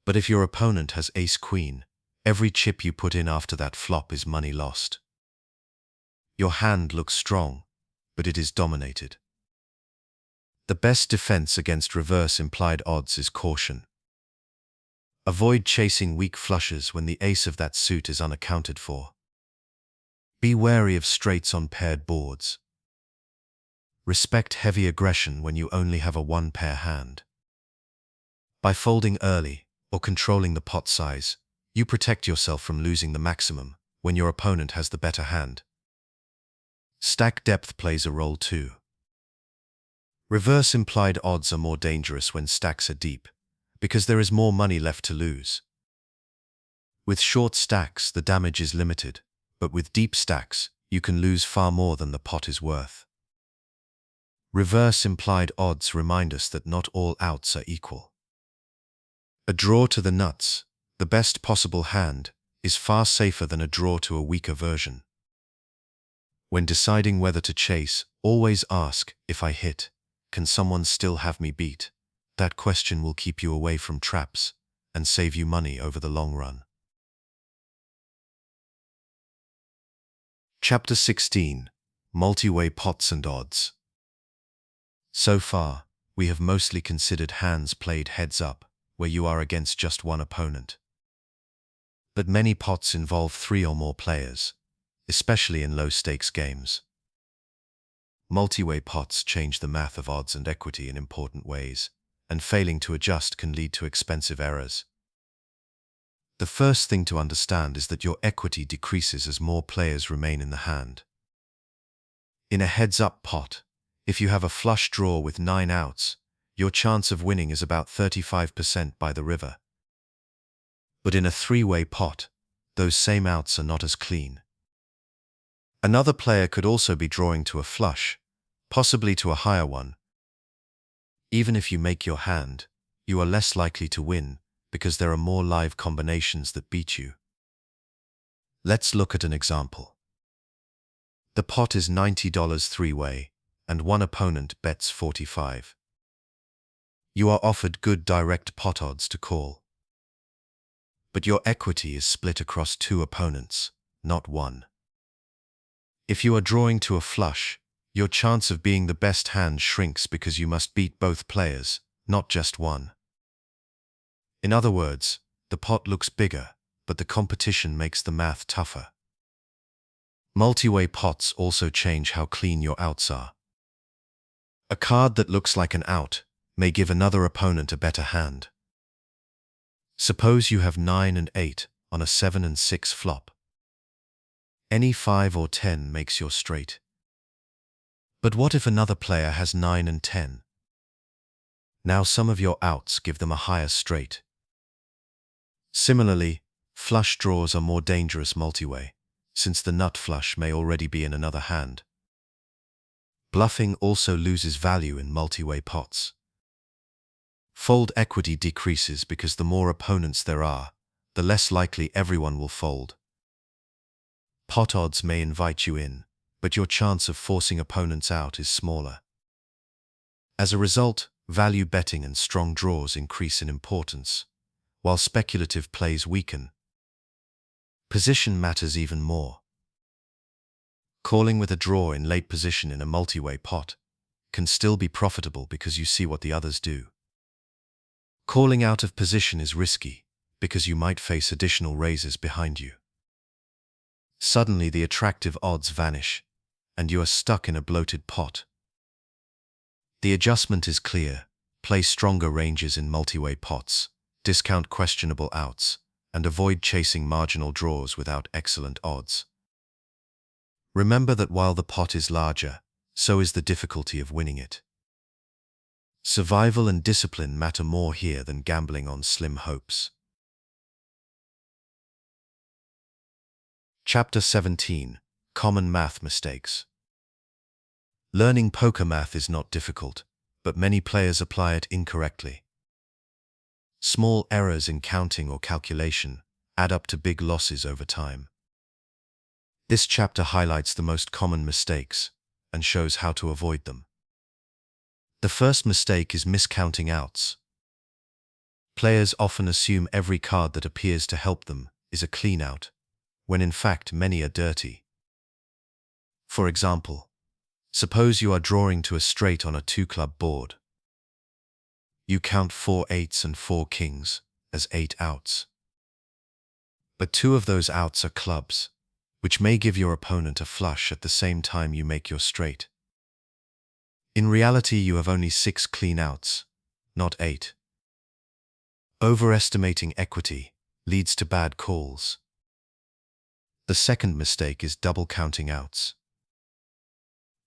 But if your opponent has ace-queen, every chip you put in after that flop is money lost. Your hand looks strong, but it is dominated. The best defense against reverse implied odds is caution. Avoid chasing weak flushes when the ace of that suit is unaccounted for. Be wary of straights on paired boards. Respect heavy aggression when you only have a 1-pair hand. By folding early or controlling the pot size, you protect yourself from losing the maximum when your opponent has the better hand. Stack depth plays a role too. Reverse implied odds are more dangerous when stacks are deep, because there is more money left to lose. With short stacks, the damage is limited, but with deep stacks, you can lose far more than the pot is worth. Reverse implied odds remind us that not all outs are equal. A draw to the nuts, the best possible hand, is far safer than a draw to a weaker version. When deciding whether to chase, always ask, if I hit, can someone still have me beat? That question will keep you away from traps and save you money over the long run. Chapter 16. Multiway Pots and Odds. So far, we have mostly considered hands played heads up, where you are against just one opponent. But many pots involve 3 or more players, especially in low-stakes games. Multiway pots change the math of odds and equity in important ways, and failing to adjust can lead to expensive errors. The first thing to understand is that your equity decreases as more players remain in the hand. In a heads-up pot, if you have a flush draw with 9 outs, your chance of winning is about 35% by the river. But in a 3-way pot, those same outs are not as clean. Another player could also be drawing to a flush, possibly to a higher one. Even if you make your hand, you are less likely to win because there are more live combinations that beat you. Let's look at an example. The pot is $90 3-way, and one opponent bets 45. You are offered good direct pot odds to call. But your equity is split across 2 opponents, not 1. If you are drawing to a flush, your chance of being the best hand shrinks because you must beat both players, not just one. In other words, the pot looks bigger, but the competition makes the math tougher. Multiway pots also change how clean your outs are. A card that looks like an out may give another opponent a better hand. Suppose you have 9 and 8 on a 7 and 6 flop. Any 5 or 10 makes your straight. But what if another player has 9 and 10? Now some of your outs give them a higher straight. Similarly, flush draws are more dangerous multi-way, since the nut flush may already be in another hand. Bluffing also loses value in multi-way pots. Fold equity decreases because the more opponents there are, the less likely everyone will fold. Pot odds may invite you in, but your chance of forcing opponents out is smaller. As a result, value betting and strong draws increase in importance, while speculative plays weaken. Position matters even more. Calling with a draw in late position in a multi-way pot can still be profitable because you see what the others do. Calling out of position is risky because you might face additional raises behind you. Suddenly the attractive odds vanish, and you are stuck in a bloated pot. The adjustment is clear: play stronger ranges in multi-way pots, discount questionable outs, and avoid chasing marginal draws without excellent odds. Remember that while the pot is larger, so is the difficulty of winning it. Survival and discipline matter more here than gambling on slim hopes. Chapter 17: Common Math Mistakes. Learning poker math is not difficult, but many players apply it incorrectly. Small errors in counting or calculation add up to big losses over time. This chapter highlights the most common mistakes and shows how to avoid them. The first mistake is miscounting outs. Players often assume every card that appears to help them is a clean out, when in fact many are dirty. For example, suppose you are drawing to a straight on a 2-club board. You count 4 8s and 4 kings as 8 outs. But 2 of those outs are clubs, which may give your opponent a flush at the same time you make your straight. In reality, you have only 6 clean outs, not 8. Overestimating equity leads to bad calls. The second mistake is double counting outs.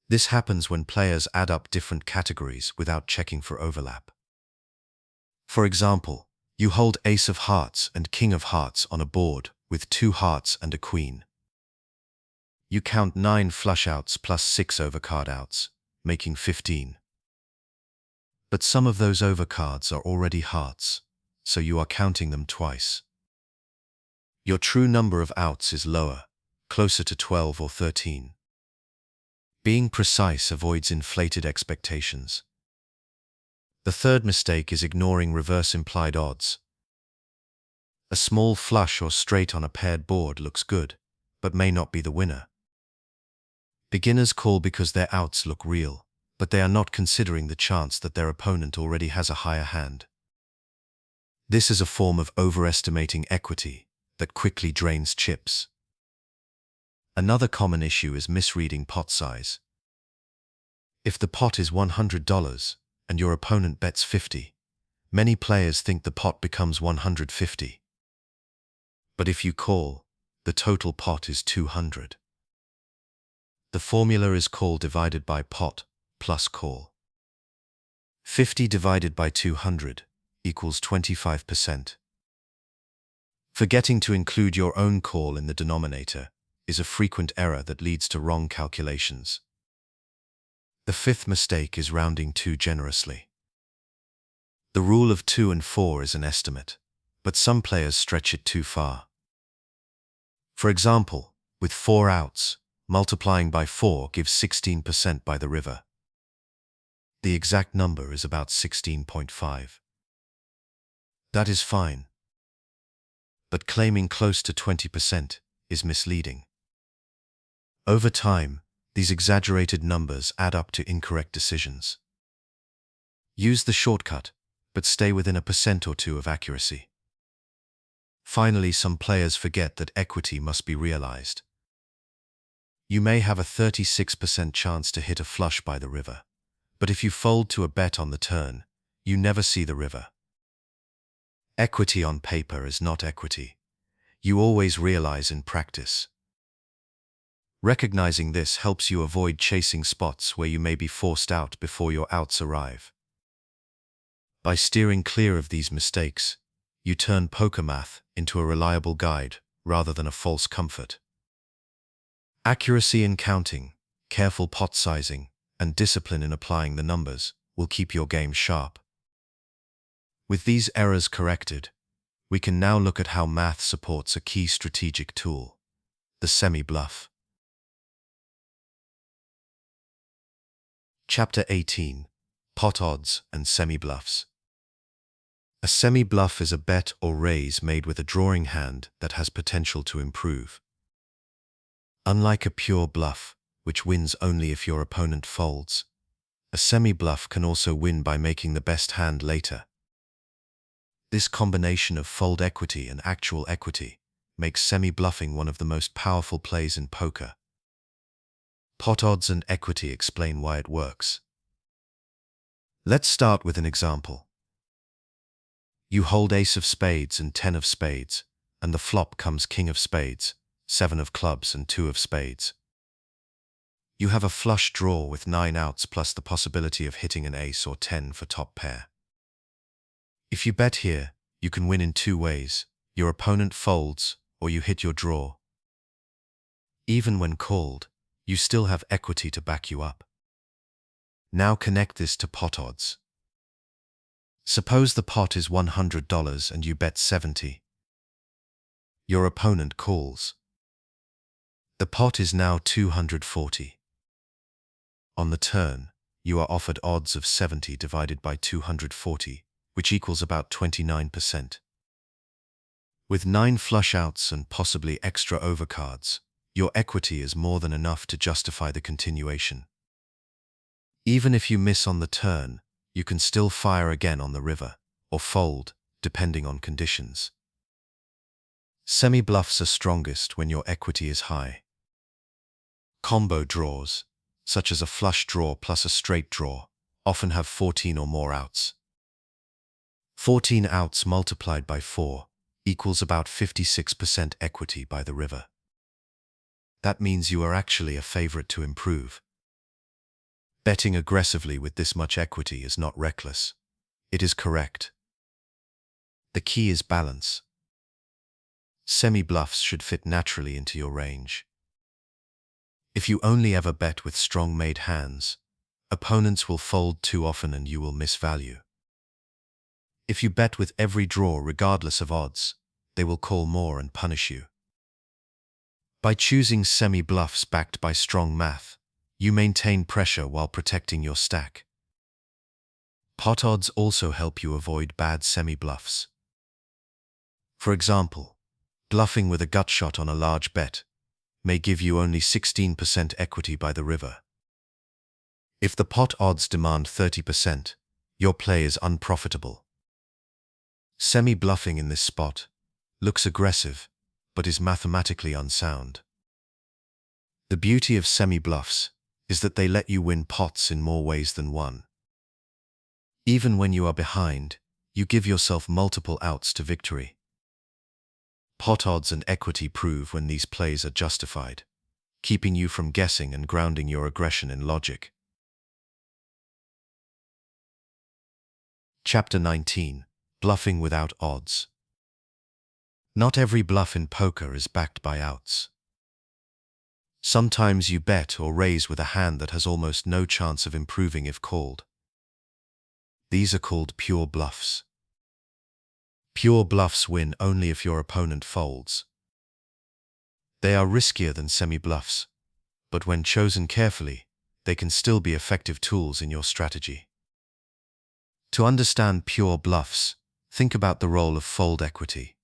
This happens when players add up different categories without checking for overlap. For example, you hold ace of hearts and king of hearts on a board with 2 hearts and a queen. You count 9 flush outs plus 6 overcard outs, making 15. But some of those overcards are already hearts, so you are counting them twice. Your true number of outs is lower, closer to 12 or 13. Being precise avoids inflated expectations. The third mistake is ignoring reverse implied odds. A small flush or straight on a paired board looks good, but may not be the winner. Beginners call because their outs look real, but they are not considering the chance that their opponent already has a higher hand. This is a form of overestimating equity that quickly drains chips. Another common issue is misreading pot size. If the pot is $100 and your opponent bets 50, many players think the pot becomes 150. But if you call, the total pot is 200. The formula is call divided by pot plus call. 50 divided by 200 equals 25%. Forgetting to include your own call in the denominator is a frequent error that leads to wrong calculations. The fifth mistake is rounding too generously. The rule of 2 and 4 is an estimate, but some players stretch it too far. For example, with 4 outs, multiplying by 4 gives 16% by the river. The exact number is about 16.5. That is fine. But claiming close to 20% is misleading. Over time, these exaggerated numbers add up to incorrect decisions. Use the shortcut, but stay within a % or 2 of accuracy. Finally, some players forget that equity must be realized. You may have a 36% chance to hit a flush by the river, but if you fold to a bet on the turn, you never see the river. Equity on paper is not equity. You always realize in practice. Recognizing this helps you avoid chasing spots where you may be forced out before your outs arrive. By steering clear of these mistakes, you turn poker math into a reliable guide rather than a false comfort. Accuracy in counting, careful pot sizing, and discipline in applying the numbers will keep your game sharp. With these errors corrected, we can now look at how math supports a key strategic tool, the semi-bluff. Chapter 18: Pot Odds and Semi-Bluffs. A semi-bluff is a bet or raise made with a drawing hand that has potential to improve. Unlike a pure bluff, which wins only if your opponent folds, a semi-bluff can also win by making the best hand later. This combination of fold equity and actual equity makes semi-bluffing one of the most powerful plays in poker. Pot odds and equity explain why it works. Let's start with an example. You hold ace of spades and 10 of spades, and the flop comes king of spades, 7 of clubs and 2 of spades. You have a flush draw with 9 outs plus the possibility of hitting an ace or 10 for top pair. If you bet here, you can win in two ways: your opponent folds or you hit your draw. Even when called, you still have equity to back you up. Now connect this to pot odds. Suppose the pot is $100 and you bet 70. Your opponent calls. The pot is now 240. On the turn, you are offered odds of 70 divided by 240, which equals about 29%. With 9 flush outs and possibly extra overcards, your equity is more than enough to justify the continuation. Even if you miss on the turn, you can still fire again on the river, or fold, depending on conditions. Semi-bluffs are strongest when your equity is high. Combo draws, such as a flush draw plus a straight draw, often have 14 or more outs. 14 outs multiplied by 4 equals about 56% equity by the river. That means you are actually a favorite to improve. Betting aggressively with this much equity is not reckless. It is correct. The key is balance. Semi-bluffs should fit naturally into your range. If you only ever bet with strong-made hands, opponents will fold too often and you will miss value. If you bet with every draw regardless of odds, they will call more and punish you. By choosing semi-bluffs backed by strong math, you maintain pressure while protecting your stack. Pot odds also help you avoid bad semi-bluffs. For example, bluffing with a gut shot on a large bet may give you only 16% equity by the river. If the pot odds demand 30%, your play is unprofitable. Semi-bluffing in this spot looks aggressive, but is mathematically unsound. The beauty of semi-bluffs is that they let you win pots in more ways than one. Even when you are behind, you give yourself multiple outs to victory. Pot odds and equity prove when these plays are justified, keeping you from guessing and grounding your aggression in logic. Chapter 19: Bluffing without odds. Not every bluff in poker is backed by outs. Sometimes you bet or raise with a hand that has almost no chance of improving if called. These are called pure bluffs. Pure bluffs win only if your opponent folds. They are riskier than semi-bluffs, but when chosen carefully, they can still be effective tools in your strategy. To understand pure bluffs, think about the role of fold equity.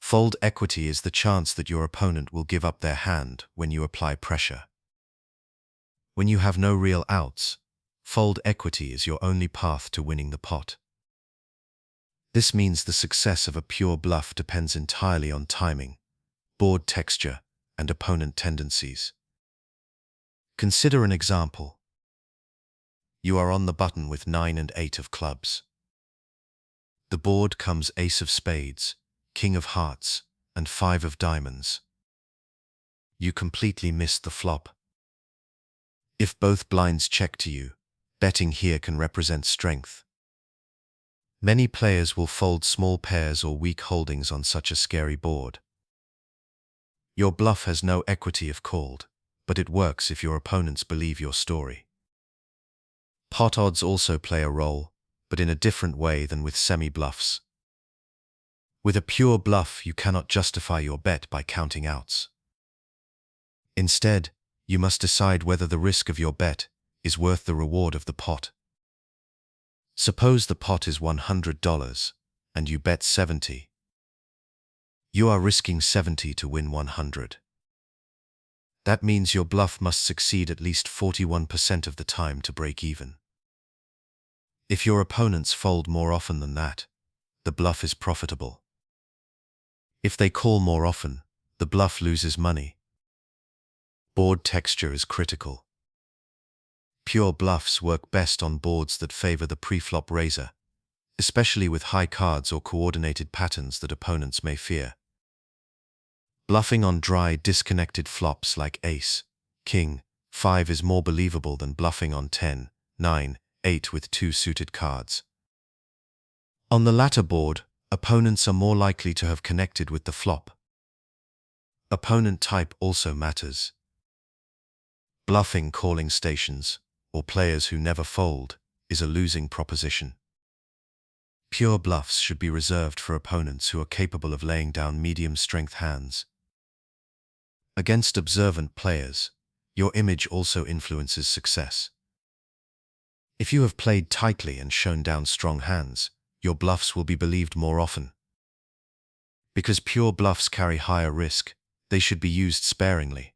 Fold equity is the chance that your opponent will give up their hand when you apply pressure. When you have no real outs, fold equity is your only path to winning the pot. This means the success of a pure bluff depends entirely on timing, board texture, and opponent tendencies. Consider an example. You are on the button with 9 and 8 of clubs. The board comes Ace of Spades, King of Hearts, and Five of Diamonds. You completely missed the flop. If both blinds check to you, betting here can represent strength. Many players will fold small pairs or weak holdings on such a scary board. Your bluff has no equity if called, but it works if your opponents believe your story. Pot odds also play a role, but in a different way than with semi-bluffs. With a pure bluff, you cannot justify your bet by counting outs. Instead, you must decide whether the risk of your bet is worth the reward of the pot. Suppose the pot is $100 and you bet 70. You are risking 70 to win 100. That means your bluff must succeed at least 41% of the time to break even. If your opponents fold more often than that, the bluff is profitable. If they call more often, the bluff loses money. Board texture is critical. Pure bluffs work best on boards that favor the pre-flop raiser, especially with high cards or coordinated patterns that opponents may fear. Bluffing on dry, disconnected flops like Ace, King, 5 is more believable than bluffing on 10, 9, 8 with two suited cards. On the latter board, opponents are more likely to have connected with the flop. Opponent type also matters. Bluffing calling stations, or players who never fold, is a losing proposition. Pure bluffs should be reserved for opponents who are capable of laying down medium-strength hands. Against observant players, your image also influences success. If you have played tightly and shown down strong hands, your bluffs will be believed more often. Because pure bluffs carry higher risk, they should be used sparingly.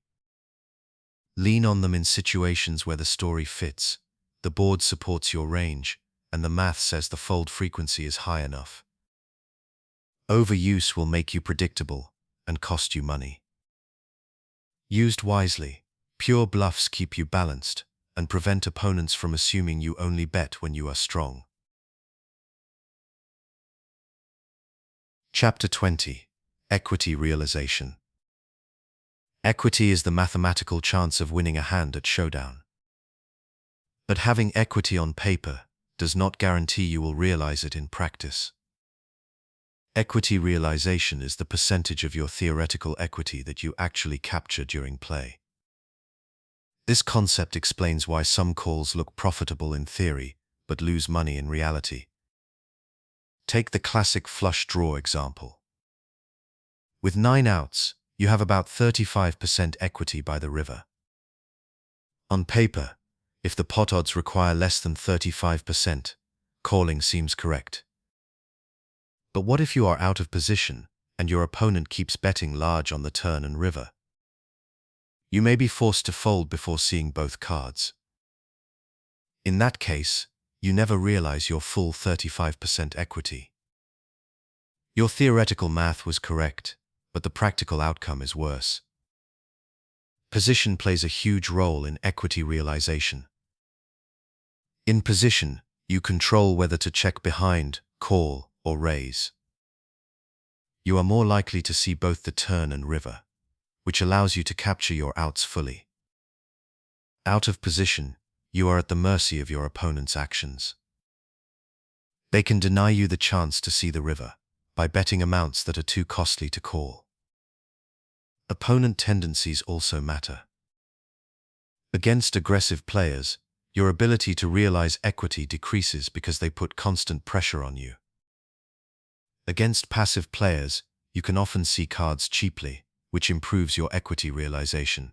Lean on them in situations where the story fits, the board supports your range, and the math says the fold frequency is high enough. Overuse will make you predictable and cost you money. Used wisely, pure bluffs keep you balanced and prevent opponents from assuming you only bet when you are strong. Chapter 20. Equity Realization. Equity is the mathematical chance of winning a hand at showdown. But having equity on paper does not guarantee you will realize it in practice. Equity realization is the percentage of your theoretical equity that you actually capture during play. This concept explains why some calls look profitable in theory but lose money in reality. Take the classic flush draw example. With 9 outs, you have about 35% equity by the river. On paper, if the pot odds require less than 35%, calling seems correct. But what if you are out of position and your opponent keeps betting large on the turn and river? You may be forced to fold before seeing both cards. In that case, you never realize your full 35% equity. Your theoretical math was correct, but the practical outcome is worse. Position plays a huge role in equity realization. In position, you control whether to check behind, call, or raise. You are more likely to see both the turn and river, which allows you to capture your outs fully. Out of position, you are at the mercy of your opponent's actions. They can deny you the chance to see the river by betting amounts that are too costly to call. Opponent tendencies also matter. Against aggressive players, your ability to realize equity decreases because they put constant pressure on you. Against passive players, you can often see cards cheaply, which improves your equity realization.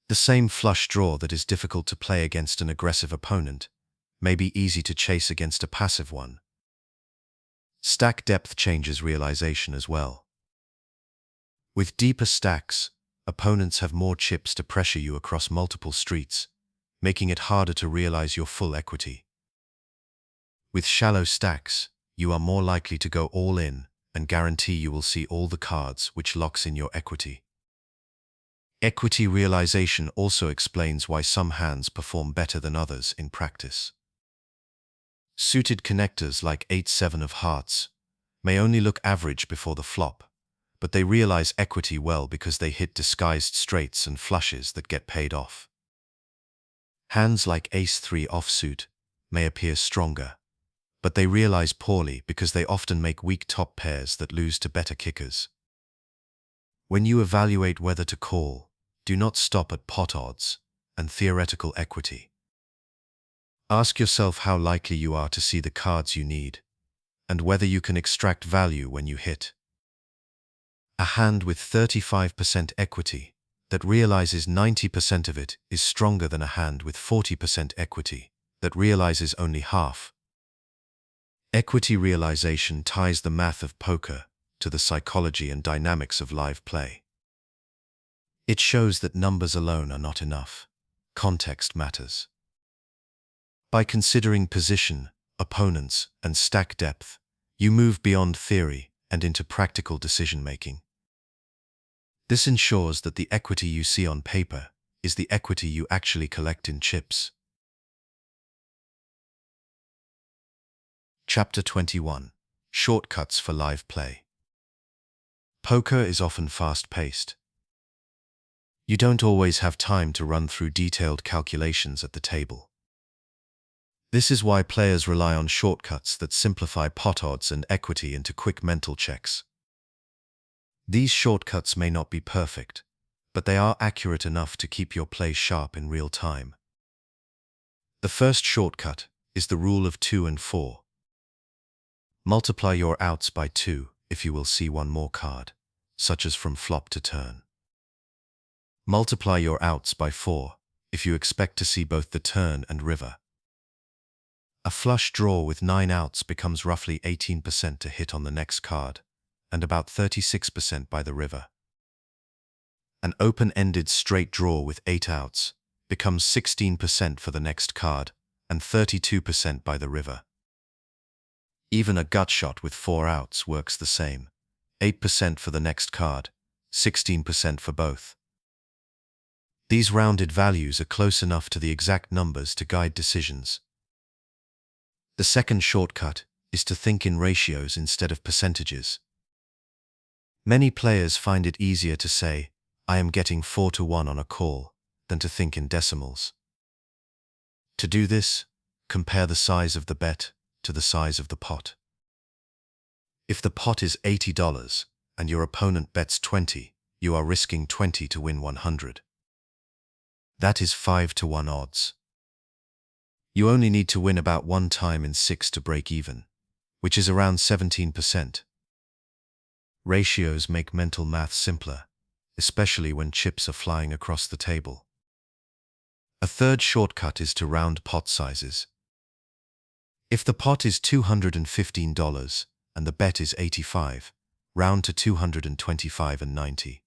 The same flush draw that is difficult to play against an aggressive opponent may be easy to chase against a passive one. Stack depth changes realization as well. With deeper stacks, opponents have more chips to pressure you across multiple streets, making it harder to realize your full equity. With shallow stacks, you are more likely to go all in and guarantee you will see all the cards, which locks in your equity. Equity realization also explains why some hands perform better than others in practice. Suited connectors like 8-7 of hearts may only look average before the flop, but they realize equity well because they hit disguised straights and flushes that get paid off. Hands like Ace-3 offsuit may appear stronger, but they realize poorly because they often make weak top pairs that lose to better kickers. When you evaluate whether to call, do not stop at pot odds and theoretical equity. Ask yourself how likely you are to see the cards you need, and whether you can extract value when you hit. A hand with 35% equity that realizes 90% of it is stronger than a hand with 40% equity that realizes only half. Equity realization ties the math of poker to the psychology and dynamics of live play. It shows that numbers alone are not enough. Context matters. By considering position, opponents, and stack depth, you move beyond theory and into practical decision-making. This ensures that the equity you see on paper is the equity you actually collect in chips. Chapter 21. Shortcuts for live play. Poker is often fast-paced. You don't always have time to run through detailed calculations at the table. This is why players rely on shortcuts that simplify pot odds and equity into quick mental checks. These shortcuts may not be perfect, but they are accurate enough to keep your play sharp in real time. The first shortcut is the rule of 2 and 4. Multiply your outs by 2 if you will see one more card, such as from flop to turn. Multiply your outs by 4 if you expect to see both the turn and river. A flush draw with 9 outs becomes roughly 18% to hit on the next card, and about 36% by the river. An open-ended straight draw with 8 outs becomes 16% for the next card, and 32% by the river. Even a gut shot with 4 outs works the same, 8% for the next card, 16% for both. These rounded values are close enough to the exact numbers to guide decisions. The second shortcut is to think in ratios instead of percentages. Many players find it easier to say, "I am getting 4-1 on a call," than to think in decimals. To do this, compare the size of the bet to the size of the pot. If the pot is $80 and your opponent bets 20, you are risking 20 to win 100. That is 5-1 odds. You only need to win about 1 time in 6 to break even, which is around 17%. Ratios make mental math simpler, especially when chips are flying across the table. A third shortcut is to round pot sizes. If the pot is $215 and the bet is 85, round to 225 and 90.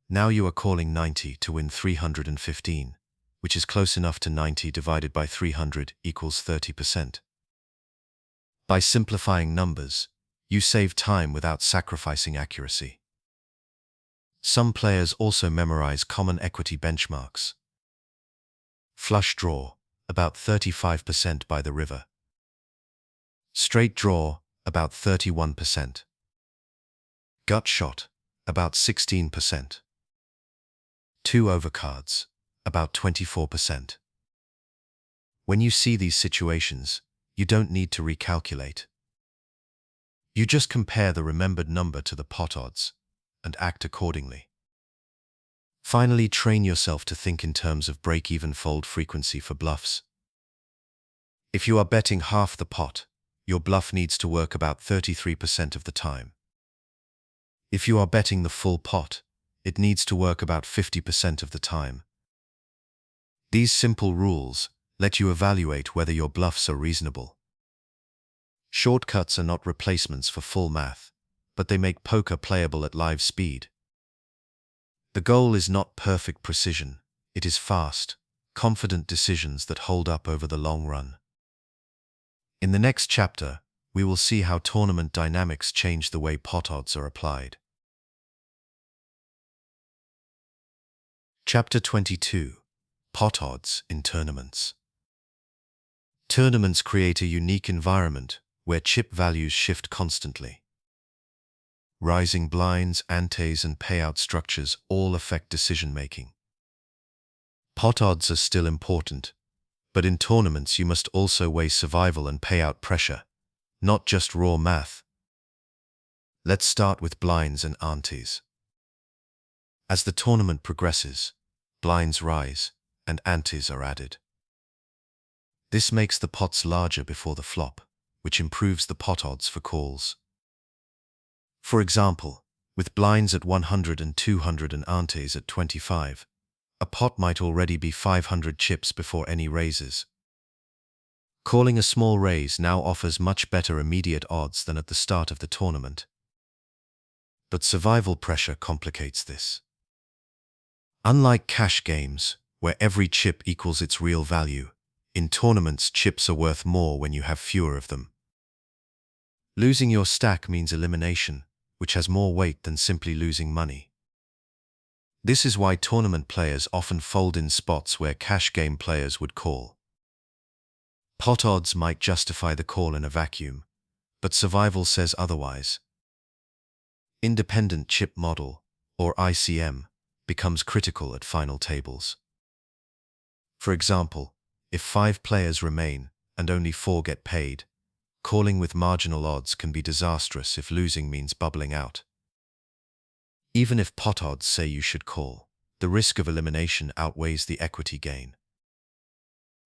Now you are calling 90 to win 315, which is close enough to 90 divided by 300 equals 30%. By simplifying numbers, you save time without sacrificing accuracy. Some players also memorize common equity benchmarks. Flush draw, about 35% by the river. Straight draw, about 31%. Gut shot, about 16%. 2 overcards, about 24%. When you see these situations, you don't need to recalculate. You just compare the remembered number to the pot odds and act accordingly. Finally, train yourself to think in terms of break-even fold frequency for bluffs. If you are betting half the pot, your bluff needs to work about 33% of the time. If you are betting the full pot, it needs to work about 50% of the time. These simple rules let you evaluate whether your bluffs are reasonable. Shortcuts are not replacements for full math, but they make poker playable at live speed. The goal is not perfect precision, it is fast, confident decisions that hold up over the long run. In the next chapter, we will see how tournament dynamics change the way pot odds are applied. Chapter 22. Pot odds in tournaments. Tournaments create a unique environment where chip values shift constantly. Rising blinds, antes, and payout structures all affect decision-making. Pot odds are still important, but in tournaments you must also weigh survival and payout pressure, not just raw math. Let's start with blinds and antes. As the tournament progresses, blinds rise and antes are added. This makes the pots larger before the flop, which improves the pot odds for calls. For example, with blinds at 100 and 200 and antes at 25, a pot might already be 500 chips before any raises. Calling a small raise now offers much better immediate odds than at the start of the tournament. But survival pressure complicates this. Unlike cash games, where every chip equals its real value, in tournaments chips are worth more when you have fewer of them. Losing your stack means elimination, which has more weight than simply losing money. This is why tournament players often fold in spots where cash game players would call. Pot odds might justify the call in a vacuum, but survival says otherwise. Independent chip model, or ICM, becomes critical at final tables. For example, if 5 players remain and only 4 get paid, calling with marginal odds can be disastrous if losing means bubbling out. Even if pot odds say you should call, the risk of elimination outweighs the equity gain.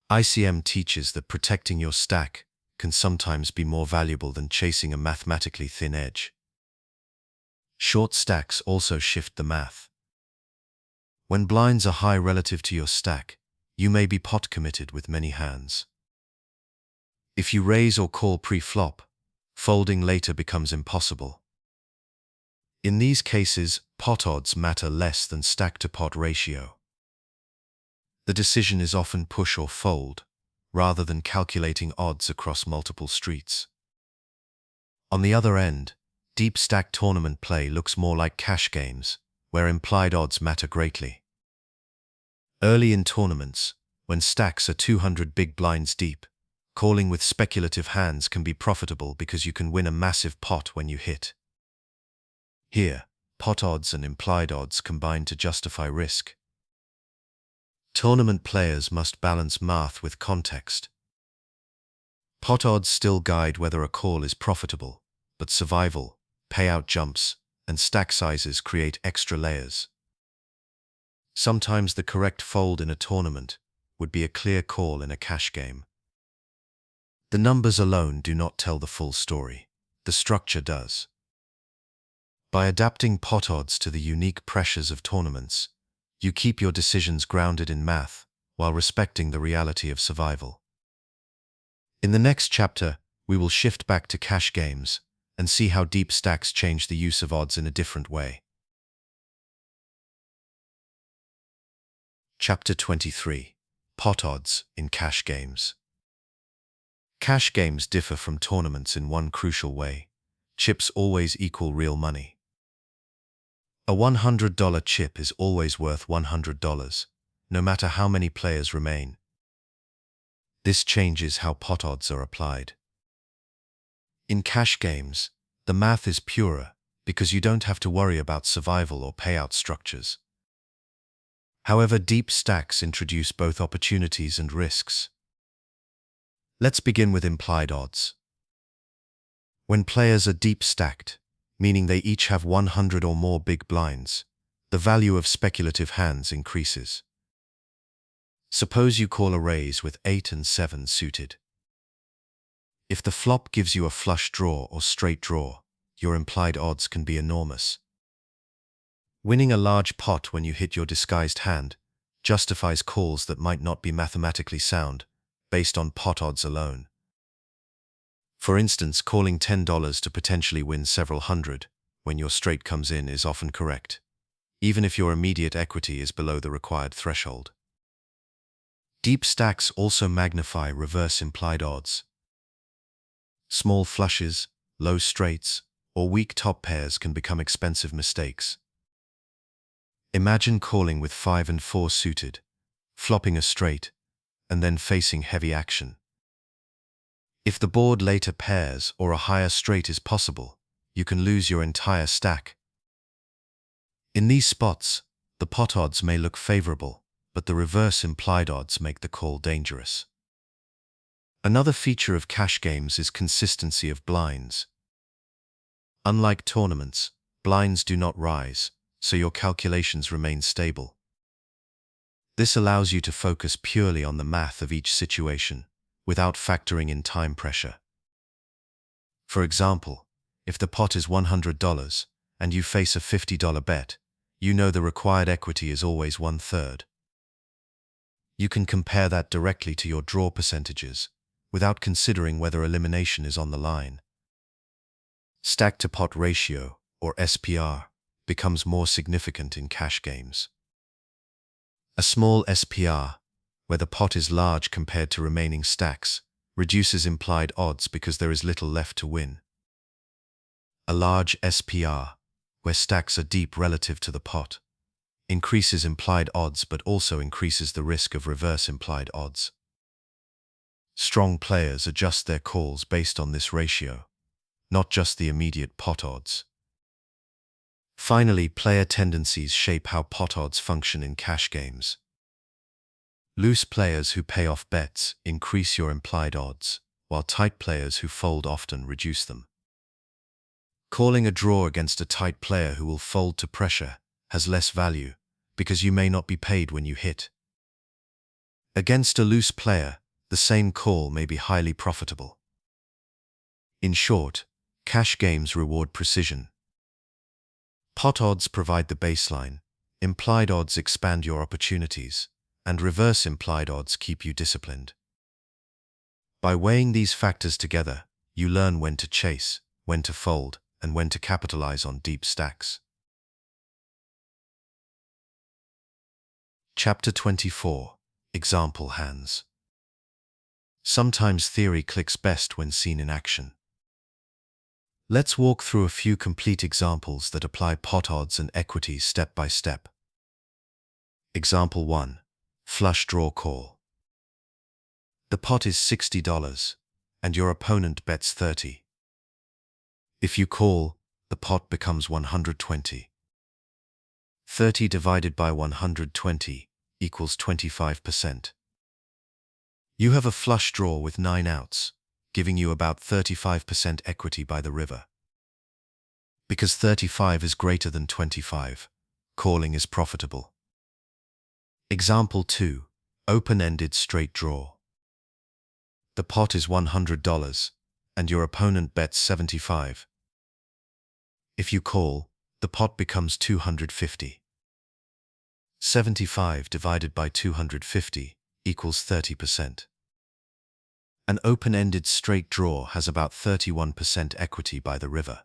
ICM teaches that protecting your stack can sometimes be more valuable than chasing a mathematically thin edge. Short stacks also shift the math. When blinds are high relative to your stack, you may be pot committed with many hands. If you raise or call pre-flop, folding later becomes impossible. In these cases, pot odds matter less than stack-to-pot ratio. The decision is often push or fold, rather than calculating odds across multiple streets. On the other end, deep stack tournament play looks more like cash games, where implied odds matter greatly. Early in tournaments, when stacks are 200 big blinds deep, calling with speculative hands can be profitable because you can win a massive pot when you hit. Here, pot odds and implied odds combine to justify risk. Tournament players must balance math with context. Pot odds still guide whether a call is profitable, but survival, payout jumps, and stack sizes create extra layers. Sometimes the correct fold in a tournament would be a clear call in a cash game. The numbers alone do not tell the full story. The structure does. By adapting pot odds to the unique pressures of tournaments, you keep your decisions grounded in math while respecting the reality of survival. In the next chapter, we will shift back to cash games and see how deep stacks change the use of odds in a different way. Chapter 23. Pot odds in cash games. Cash games differ from tournaments in one crucial way. Chips always equal real money. A $100 chip is always worth $100, no matter how many players remain. This changes how pot odds are applied. In cash games, the math is purer because you don't have to worry about survival or payout structures. However, deep stacks introduce both opportunities and risks. Let's begin with implied odds. When players are deep stacked, meaning they each have 100 or more big blinds, the value of speculative hands increases. Suppose you call a raise with 8 and 7 suited. If the flop gives you a flush draw or straight draw, your implied odds can be enormous. Winning a large pot when you hit your disguised hand justifies calls that might not be mathematically sound, based on pot odds alone. For instance, calling $10 to potentially win several hundred when your straight comes in is often correct, even if your immediate equity is below the required threshold. Deep stacks also magnify reverse implied odds. Small flushes, low straights, or weak top pairs can become expensive mistakes. Imagine calling with 5 and 4 suited, flopping a straight, and then facing heavy action. If the board later pairs or a higher straight is possible, you can lose your entire stack. In these spots, the pot odds may look favorable, but the reverse implied odds make the call dangerous. Another feature of cash games is consistency of blinds. Unlike tournaments, blinds do not rise, so your calculations remain stable. This allows you to focus purely on the math of each situation, without factoring in time pressure. For example, if the pot is $100 and you face a $50 bet, you know the required equity is always 1/3. You can compare that directly to your draw percentages, without considering whether elimination is on the line. Stack-to-pot ratio, or SPR, becomes more significant in cash games. A small SPR, where the pot is large compared to remaining stacks, reduces implied odds because there is little left to win. A large SPR, where stacks are deep relative to the pot, increases implied odds but also increases the risk of reverse implied odds. Strong players adjust their calls based on this ratio, not just the immediate pot odds. Finally, player tendencies shape how pot odds function in cash games. Loose players who pay off bets increase your implied odds, while tight players who fold often reduce them. Calling a draw against a tight player who will fold to pressure has less value because you may not be paid when you hit. Against a loose player, the same call may be highly profitable. In short, cash games reward precision. Pot odds provide the baseline, implied odds expand your opportunities, and reverse implied odds keep you disciplined. By weighing these factors together, you learn when to chase, when to fold, and when to capitalize on deep stacks. Chapter 24. Example hands. Sometimes theory clicks best when seen in action. Let's walk through a few complete examples that apply pot odds and equities step by step. Example 1. Flush draw call. The pot is $60, and your opponent bets 30. If you call, the pot becomes 120. 30 divided by 120 equals 25%. You have a flush draw with 9 outs, giving you about 35% equity by the river. Because 35 is greater than 25, calling is profitable. Example 2. Open-ended straight draw. The pot is $100, and your opponent bets 75. If you call, the pot becomes 250. 75 divided by 250 equals 30%. An open-ended straight draw has about 31% equity by the river.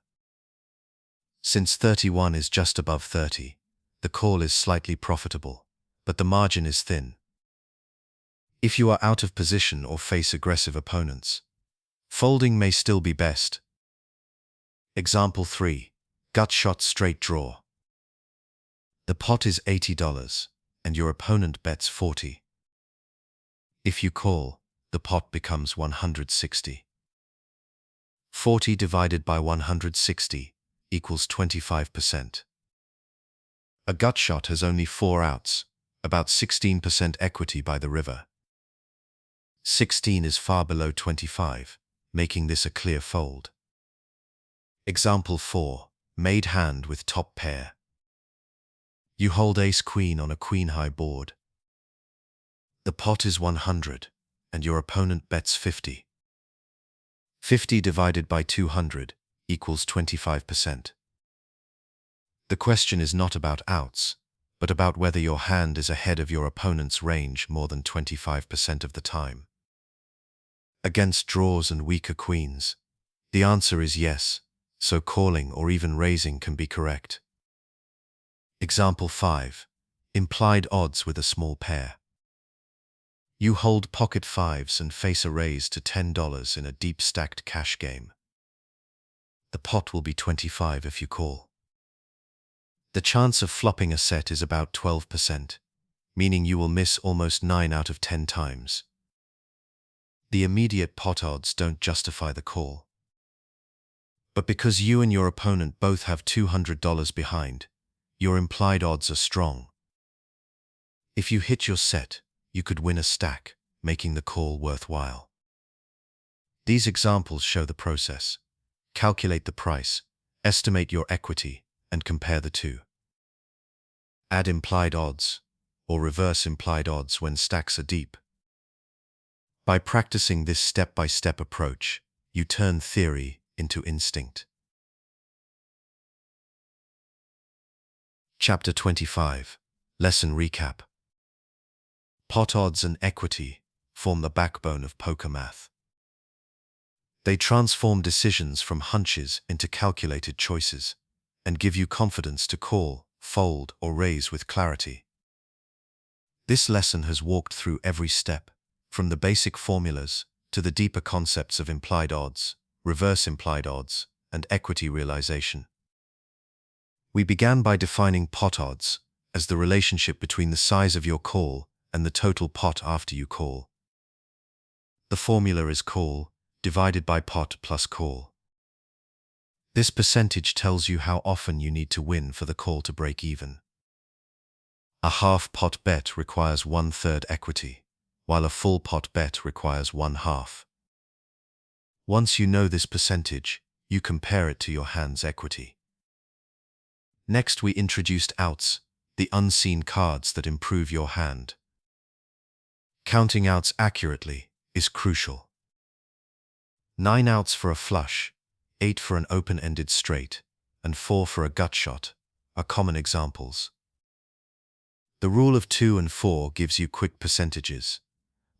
Since 31 is just above 30, the call is slightly profitable, but the margin is thin. If you are out of position or face aggressive opponents, folding may still be best. Example 3. Gut shot straight draw. The pot is $80, and your opponent bets 40. If you call, the pot becomes 160. 40 divided by 160 equals 25%. A gut shot has only 4 outs, about 16% equity by the river. 16 is far below 25, making this a clear fold. Example 4. Made hand with top pair. You hold ace-queen on a queen-high board. The pot is 100, and your opponent bets 50. 50 divided by 200 equals 25%. The question is not about outs, but about whether your hand is ahead of your opponent's range more than 25% of the time. Against draws and weaker queens, the answer is yes, so calling or even raising can be correct. Example 5. Implied odds with a small pair. You hold pocket fives and face a raise to $10 in a deep stacked cash game. The pot will be 25 if you call. The chance of flopping a set is about 12%, meaning you will miss almost 9 out of 10 times. The immediate pot odds don't justify the call. But because you and your opponent both have $200 behind, your implied odds are strong. If you hit your set, you could win a stack, making the call worthwhile. These examples show the process. Calculate the price, estimate your equity, and compare the two. Add implied odds, or reverse implied odds when stacks are deep. By practicing this step-by-step approach, you turn theory into instinct. Chapter 25. Lesson Recap. Pot odds and equity form the backbone of poker math. They transform decisions from hunches into calculated choices and give you confidence to call, fold, or raise with clarity. This lesson has walked through every step, from the basic formulas to the deeper concepts of implied odds, reverse implied odds, and equity realization. We began by defining pot odds as the relationship between the size of your call and the total pot after you call. The formula is call divided by pot plus call. This percentage tells you how often you need to win for the call to break even. A half pot bet requires 1/3 equity, while a full pot bet requires 1/2. Once you know this percentage, you compare it to your hand's equity. Next, we introduced outs, the unseen cards that improve your hand. Counting outs accurately is crucial. 9 outs for a flush, 8 for an open-ended straight, and 4 for a gut shot are common examples. The rule of 2 and 4 gives you quick percentages.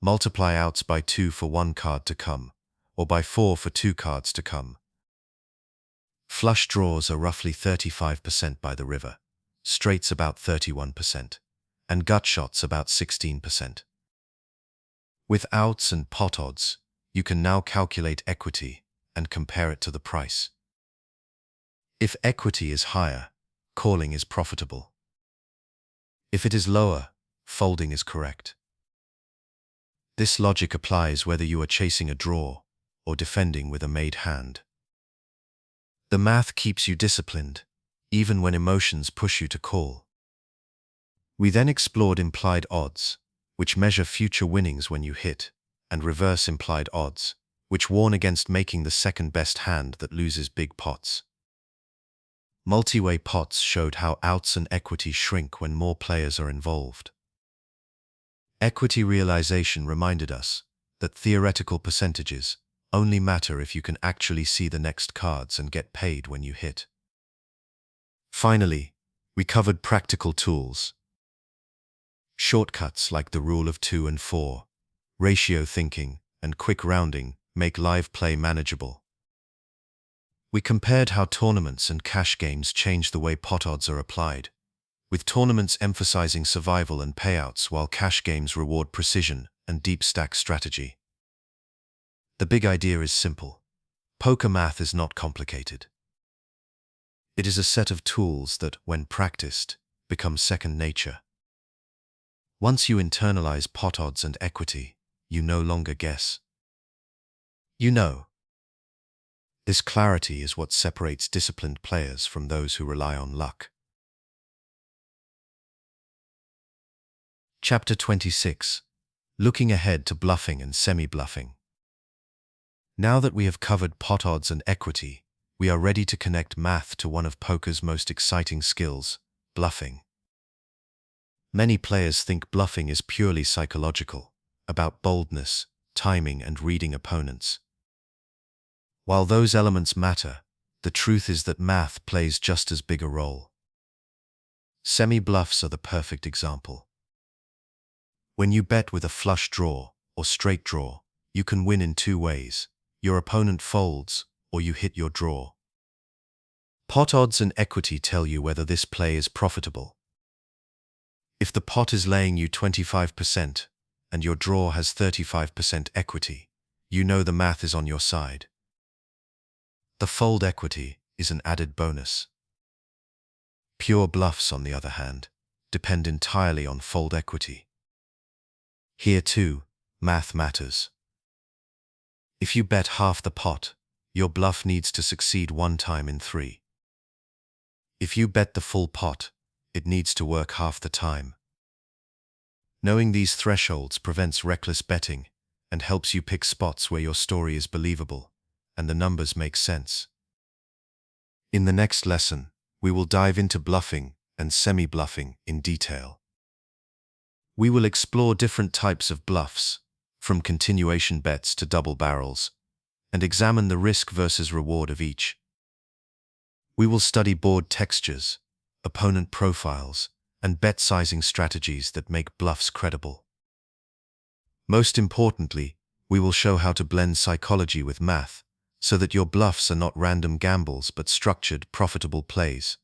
Multiply outs by 2 for 1 card to come, or by 4 for 2 cards to come. Flush draws are roughly 35% by the river, straights about 31%, and gut shots about 16%. With outs and pot odds, you can now calculate equity and compare it to the price. If equity is higher, calling is profitable. If it is lower, folding is correct. This logic applies whether you are chasing a draw or defending with a made hand. The math keeps you disciplined, even when emotions push you to call. We then explored implied odds, which measure future winnings when you hit, and reverse implied odds, which warn against making the second best hand that loses big pots. Multiway pots showed how outs and equity shrink when more players are involved. Equity realization reminded us that theoretical percentages only matter if you can actually see the next cards and get paid when you hit. Finally, we covered practical tools. Shortcuts like the rule of 2 and 4, ratio thinking, and quick rounding make live play manageable. We compared how tournaments and cash games change the way pot odds are applied, with tournaments emphasizing survival and payouts while cash games reward precision and deep stack strategy. The big idea is simple. Poker math is not complicated. It is a set of tools that, when practiced, become second nature. Once you internalize pot odds and equity, you no longer guess. You know. This clarity is what separates disciplined players from those who rely on luck. Chapter 26. Looking ahead to bluffing and semi-bluffing. Now that we have covered pot odds and equity, we are ready to connect math to one of poker's most exciting skills, bluffing. Many players think bluffing is purely psychological, about boldness, timing, and reading opponents. While those elements matter, the truth is that math plays just as big a role. Semi-bluffs are the perfect example. When you bet with a flush draw or straight draw, you can win in 2 ways. Your opponent folds, or you hit your draw. Pot odds and equity tell you whether this play is profitable. If the pot is laying you 25% and your draw has 35% equity, you know the math is on your side. The fold equity is an added bonus. Pure bluffs, on the other hand, depend entirely on fold equity. Here too, math matters. If you bet half the pot, your bluff needs to succeed 1 time in 3. If you bet the full pot, it needs to work half the time. Knowing these thresholds prevents reckless betting and helps you pick spots where your story is believable and the numbers make sense. In the next lesson, we will dive into bluffing and semi-bluffing in detail. We will explore different types of bluffs, from continuation bets to double barrels, and examine the risk versus reward of each. We will study board textures, opponent profiles, and bet sizing strategies that make bluffs credible. Most importantly, we will show how to blend psychology with math so that your bluffs are not random gambles but structured, profitable plays.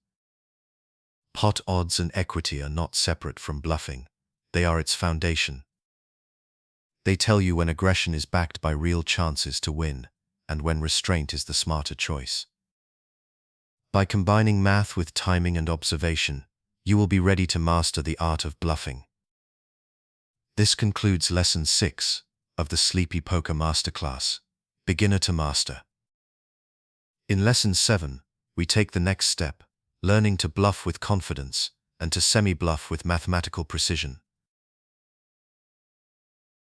Pot odds and equity are not separate from bluffing. They are its foundation. They tell you when aggression is backed by real chances to win and when restraint is the smarter choice. By combining math with timing and observation, you will be ready to master the art of bluffing. This concludes Lesson 6 of the Sleepy Poker Masterclass, Beginner to Master. In Lesson 7, we take the next step, learning to bluff with confidence and to semi-bluff with mathematical precision.